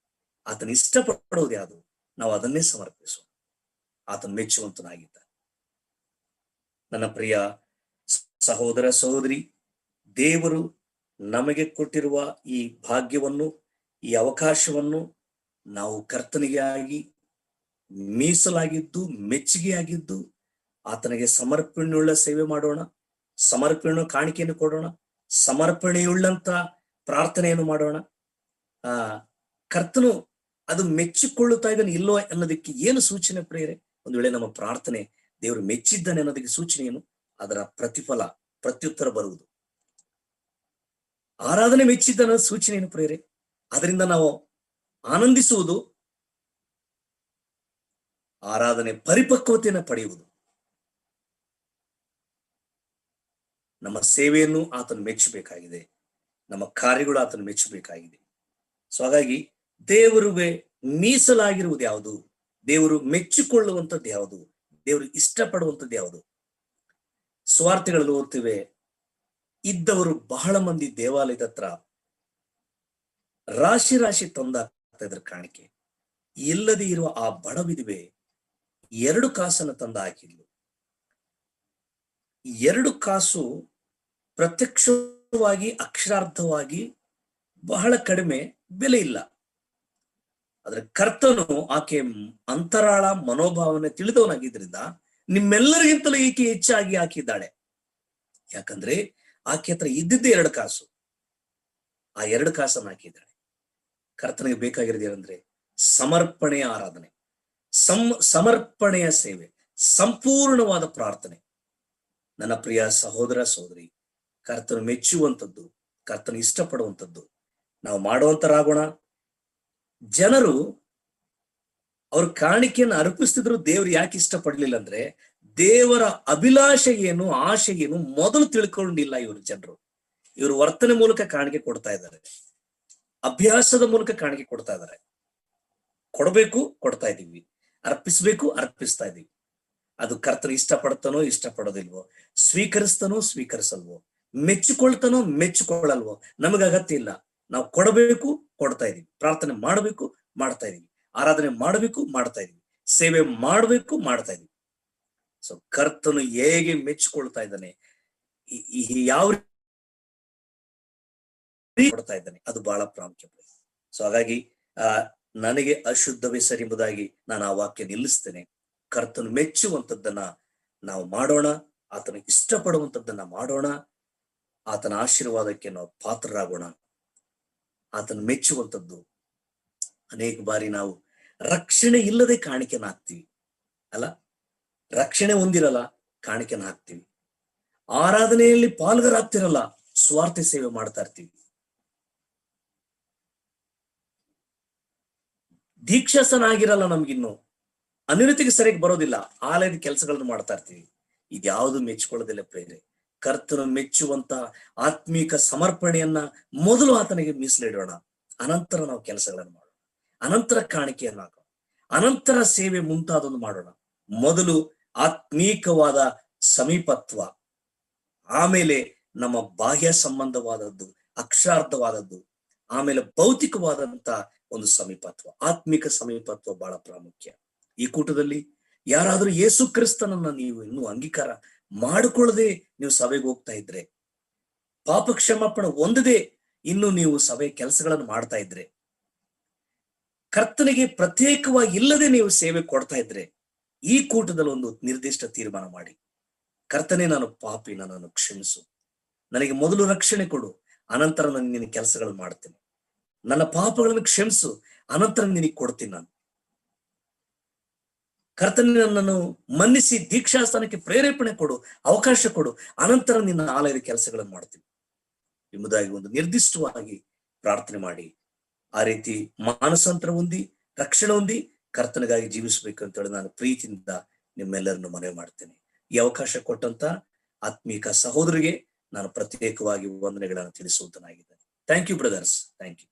ಆತನ ಇಷ್ಟಪಡುವುದು ಯಾವುದು, ನಾವು ಅದನ್ನೇ ಸಮರ್ಪಿಸೋಣ. ಆತನ ಮೆಚ್ಚುವಂತನಾಗಿದ್ದ. ನನ್ನ ಪ್ರಿಯ ಸಹೋದರ ಸಹೋದರಿ, ದೇವರು ನಮಗೆ ಕೊಟ್ಟಿರುವ ಈ ಭಾಗ್ಯವನ್ನು, ಈ ಅವಕಾಶವನ್ನು ನಾವು ಕರ್ತನಿಗೆ ಆಗಿ ಮೀಸಲಾಗಿದ್ದು, ಮೆಚ್ಚುಗೆಯಾಗಿದ್ದು, ಆತನಿಗೆ ಸಮರ್ಪಣೆಯುಳ್ಳ ಸೇವೆ ಮಾಡೋಣ, ಸಮರ್ಪಣೆ ಕಾಣಿಕೆಯನ್ನು ಕೊಡೋಣ, ಸಮರ್ಪಣೆಯುಳ್ಳಂತ ಪ್ರಾರ್ಥನೆಯನ್ನು ಮಾಡೋಣ. ಕರ್ತನು ಅದು ಮೆಚ್ಚಿಕೊಳ್ಳುತ್ತಾ ಇದ್ದಾನೆ ಇಲ್ಲೋ ಅನ್ನೋದಕ್ಕೆ ಏನು ಸೂಚನೆ ಪ್ರಿಯರೇ? ಒಂದು ವೇಳೆ ನಮ್ಮ ಪ್ರಾರ್ಥನೆ ದೇವರು ಮೆಚ್ಚಿದ್ದಾನೆ ಅನ್ನೋದಕ್ಕೆ ಸೂಚನೆ ಏನು? ಅದರ ಪ್ರತ್ಯುತ್ತರ ಬರುವುದು. ಆರಾಧನೆ ಮೆಚ್ಚಿದ್ದಾನ ಸೂಚನೆ ಏನು ಪ್ರಿಯರೇ? ಅದರಿಂದ ನಾವು ಆನಂದಿಸುವುದು, ಆರಾಧನೆ ಪರಿಪಕ್ವತೆಯನ್ನು ಪಡೆಯುವುದು. ನಮ್ಮ ಸೇವೆಯನ್ನು ಆತನು ಮೆಚ್ಚಬೇಕಾಗಿದೆ, ನಮ್ಮ ಕಾರ್ಯಗಳು ಆತನು ಮೆಚ್ಚಬೇಕಾಗಿದೆ. ಸೊ ಹಾಗಾಗಿ ದೇವರಿಗೆ ಮೀಸಲಾಗಿರುವುದು ಯಾವುದು, ದೇವರು ಮೆಚ್ಚಿಕೊಳ್ಳುವಂಥದ್ದು ಯಾವುದು, ದೇವರು ಇಷ್ಟಪಡುವಂಥದ್ದು ಯಾವುದು? ಸ್ವಾರ್ಥಗಳಲ್ಲಿ ಓದ್ತಿವೆ, ಇದ್ದವರು ಬಹಳ ಮಂದಿ ದೇವಾಲಯದ ಹತ್ರ ರಾಶಿ ರಾಶಿ ತಂದಾಗ್ತಾ ಇದ್ರ ಕಾಣಿಕೆ. ಇಲ್ಲದೆ ಇರುವ ಆ ಬಡ ವಿಧವೆ 2 ಕಾಸನ್ನು ತಂದು ಹಾಕಿದ್ಲು. 2 ಕಾಸು ಪ್ರತ್ಯಕ್ಷವಾಗಿ ಅಕ್ಷರಾರ್ಥವಾಗಿ ಬಹಳ ಕಡಿಮೆ ಬೆಲೆ ಇಲ್ಲ. ಆದ್ರೆ ಕರ್ತನು ಆಕೆ ಅಂತರಾಳ ಮನೋಭಾವನೆ ತಿಳಿದವನಾಗಿದ್ರಿಂದ ನಿಮ್ಮೆಲ್ಲರಿಗಿಂತಲೂ ಈಕೆ ಹೆಚ್ಚಾಗಿ ಹಾಕಿದ್ದಾಳೆ. ಯಾಕಂದ್ರೆ ಆಕೆ ಹತ್ರ ಇದ್ದಿದ್ದೇ 2 ಕಾಸು. ಆ 2 ಕಾಸನ್ನು ಹಾಕಿದ್ದಾಳೆ. ಕರ್ತನಿಗೆ ಬೇಕಾಗಿರೋದು ಏನಂದ್ರೆ ಸಮರ್ಪಣೆಯ ಆರಾಧನೆ, ಸಮರ್ಪಣೆಯ ಸೇವೆ, ಸಂಪೂರ್ಣವಾದ ಪ್ರಾರ್ಥನೆ. ನನ್ನ ಪ್ರಿಯ ಸಹೋದರ ಸಹೋದರಿ, ಕರ್ತನು ಮೆಚ್ಚುವಂಥದ್ದು, ಕರ್ತನು ಇಷ್ಟಪಡುವಂಥದ್ದು ನಾವು ಮಾಡುವಂತರಾಗೋಣ. ಜನರು ಅವ್ರ ಕಾಣಿಕೆಯನ್ನು ಅರ್ಪಿಸ್ತಿದ್ರು. ದೇವ್ರು ಯಾಕೆ ಇಷ್ಟಪಡ್ಲಿಲ್ಲ ಅಂದ್ರೆ ದೇವರ ಅಭಿಲಾಷೆ ಏನು, ಆಶೆ ಏನು ಮೊದಲು ತಿಳ್ಕೊಂಡಿಲ್ಲ ಇವರು ಜನರು. ಇವರು ವರ್ತನೆ ಮೂಲಕ ಕಾಣಿಕೆ ಕೊಡ್ತಾ ಇದ್ದಾರೆ, ಅಭ್ಯಾಸದ ಮೂಲಕ ಕಾಣಿಕೆ ಕೊಡ್ತಾ ಇದ್ದಾರೆ. ಕೊಡಬೇಕು, ಕೊಡ್ತಾ ಇದ್ದೀವಿ. ಅರ್ಪಿಸ್ಬೇಕು, ಅರ್ಪಿಸ್ತಾ ಇದ್ದೀವಿ. ಅದು ಕರ್ತನು ಇಷ್ಟಪಡ್ತಾನೋ ಇಷ್ಟಪಡೋದಿಲ್ವೋ, ಸ್ವೀಕರಿಸ್ತಾನೋ ಸ್ವೀಕರಿಸಲ್ವೋ, ಮೆಚ್ಚಿಕೊಳ್ತಾನೋ ಮೆಚ್ಚಿಕೊಳ್ಳಲ್ವೋ ನಮಗ ಅಗತ್ಯ ಇಲ್ಲ. ನಾವು ಕೊಡಬೇಕು, ಕೊಡ್ತಾ ಇದೀವಿ. ಪ್ರಾರ್ಥನೆ ಮಾಡಬೇಕು, ಮಾಡ್ತಾ ಇದೀವಿ. ಆರಾಧನೆ ಮಾಡಬೇಕು, ಮಾಡ್ತಾ ಇದೀವಿ. ಸೇವೆ ಮಾಡಬೇಕು, ಮಾಡ್ತಾ ಇದೀವಿ. ಸೊ ಕರ್ತನು ಹೇಗೆ ಮೆಚ್ಚಿಕೊಳ್ತಾ ಇದ್ದಾನೆ, ಯಾವ ಕೊಡ್ತಾ ಇದ್ದಾನೆ, ಅದು ಬಹಳ ಪ್ರಾಮುಖ್ಯ. ಸೊ ಹಾಗಾಗಿ ನನಗೆ ಅಶುದ್ಧವೇ ಸರಿ ಎಂಬುದಾಗಿ ನಾನು ಆ ವಾಕ್ಯ ನಿಲ್ಲಿಸ್ತೇನೆ. ಕರ್ತನು ಮೆಚ್ಚುವಂಥದ್ದನ್ನ ನಾವು ಮಾಡೋಣ, ಆತನ ಇಷ್ಟಪಡುವಂಥದ್ದನ್ನ ಮಾಡೋಣ, ಆತನ ಆಶೀರ್ವಾದಕ್ಕೆ ನಾವು ಪಾತ್ರರಾಗೋಣ. ಆತನ ಮೆಚ್ಚುವಂಥದ್ದು ಅನೇಕ ಬಾರಿ ನಾವು ರಕ್ಷಣೆ ಇಲ್ಲದೆ ಕಾಣಿಕೆನ ಹಾಕ್ತೀವಿ ಅಲ್ಲ, ರಕ್ಷಣೆ ಹೊಂದಿರಲ್ಲ, ಕಾಣಿಕೆನ ಹಾಕ್ತೀವಿ. ಆರಾಧನೆಯಲ್ಲಿ ಪಾಲ್ಗಾರಾಗ್ತಿರಲ್ಲ, ಸ್ವಾರ್ಥ ಸೇವೆ ಮಾಡ್ತಾ ಇರ್ತೀವಿ. ದೀಕ್ಷಾಸನ ಆಗಿರಲ್ಲ, ನಮ್ಗಿನ್ನು ಅನುಮತಿಗೆ ಸರಿಯಾಗಿ ಬರೋದಿಲ್ಲ, ಆಲಯದ ಕೆಲಸಗಳನ್ನು ಮಾಡ್ತಾ ಇರ್ತೀವಿ. ಇದ್ಯಾವುದು ಮೆಚ್ಚಿಕೊಳ್ಳೋದಿಲ್ಲ ಪ್ರೇರೆ. ಕರ್ತನು ಮೆಚ್ಚುವಂತ ಆತ್ಮೀಕ ಸಮರ್ಪಣೆಯನ್ನ ಮೊದಲು ಆತನಿಗೆ ಮೀಸಲಿಡೋಣ. ಅನಂತರ ನಾವು ಕೆಲಸಗಳನ್ನು ಮಾಡೋಣ, ಅನಂತರ ಕಾಣಿಕೆಯನ್ನು ಹಾಕೋಣ, ಅನಂತರ ಸೇವೆ ಮುಂತಾದನ್ನು ಮಾಡೋಣ. ಮೊದಲು ಆತ್ಮೀಕವಾದ ಸಮೀಪತ್ವ, ಆಮೇಲೆ ನಮ್ಮ ಬಾಹ್ಯ ಸಂಬಂಧವಾದದ್ದು, ಅಕ್ಷರಾರ್ಥವಾದದ್ದು, ಆಮೇಲೆ ಭೌತಿಕವಾದಂತ ಒಂದು ಸಮೀಪತ್ವ. ಆತ್ಮಿಕ ಸಮೀಪತ್ವ ಬಹಳ ಪ್ರಾಮುಖ್ಯ. ಈ ಕೂಟದಲ್ಲಿ ಯಾರಾದ್ರೂ ಯೇಸು ಕ್ರಿಸ್ತನನ್ನ ನೀವು ಇನ್ನೂ ಅಂಗೀಕಾರ ಮಾಡಿಕೊಳ್ಳದೆ ನೀವು ಸಭೆಗೆ ಹೋಗ್ತಾ ಇದ್ರೆ, ಪಾಪ ಕ್ಷಮಾಪಣೆ ಹೊಂದದೆ ಇನ್ನು ನೀವು ಸಭೆ ಕೆಲಸಗಳನ್ನು ಮಾಡ್ತಾ ಇದ್ರೆ, ಕರ್ತನಿಗೆ ಪ್ರತ್ಯೇಕವಾಗಿ ಇಲ್ಲದೆ ನೀವು ಸೇವೆ ಕೊಡ್ತಾ ಇದ್ರೆ, ಈ ಕೂಟದಲ್ಲಿ ಒಂದು ನಿರ್ದಿಷ್ಟ ತೀರ್ಮಾನ ಮಾಡಿ, ಕರ್ತನೇ ನಾನು ಪಾಪಿ, ನನ್ನನ್ನು ಕ್ಷಮಿಸು, ನನಗೆ ಮೊದಲು ರಕ್ಷಣೆ ಕೊಡು, ಅನಂತರ ನಾನು ನಿನ್ನ ಕೆಲಸಗಳನ್ನು ಮಾಡ್ತೇನೆ, ನನ್ನ ಪಾಪಗಳನ್ನು ಕ್ಷಮಿಸು, ಅನಂತರ ನಿನಗೆ ಕೊಡ್ತೀನಿ. ನಾನು ಕರ್ತನೇ ನನ್ನನ್ನು ಮನ್ನಿಸಿ ದೀಕ್ಷಾಸ್ಥಾನಕ್ಕೆ ಪ್ರೇರೇಪಣೆ ಕೊಡು, ಅವಕಾಶ ಕೊಡು, ಅನಂತರ ನಿನ್ನ ಆಲಯದ ಕೆಲಸಗಳನ್ನು ಮಾಡ್ತೀನಿ ಎಂಬುದಾಗಿ ಒಂದು ನಿರ್ದಿಷ್ಟವಾಗಿ ಪ್ರಾರ್ಥನೆ ಮಾಡಿ, ಆ ರೀತಿ ಮಾನಸಾಂತರ ಹೊಂದಿ, ರಕ್ಷಣೆ ಹೊಂದಿ, ಕರ್ತನಿಗಾಗಿ ಜೀವಿಸಬೇಕು ಅಂತ ಹೇಳಿ ನಾನು ಪ್ರೀತಿಯಿಂದ ನಿಮ್ಮೆಲ್ಲರನ್ನು ಮನವಿ ಮಾಡ್ತೇನೆ. ಈ ಅವಕಾಶ ಕೊಟ್ಟಂತ ಆತ್ಮೀಕ ಸಹೋದರಿಗೆ ನಾನು ಪ್ರತ್ಯೇಕವಾಗಿ ವಂದನೆಗಳನ್ನು ತಿಳಿಸುವುದನ್ನಾಗಿದ್ದೇನೆ. Thank you brothers, thank you.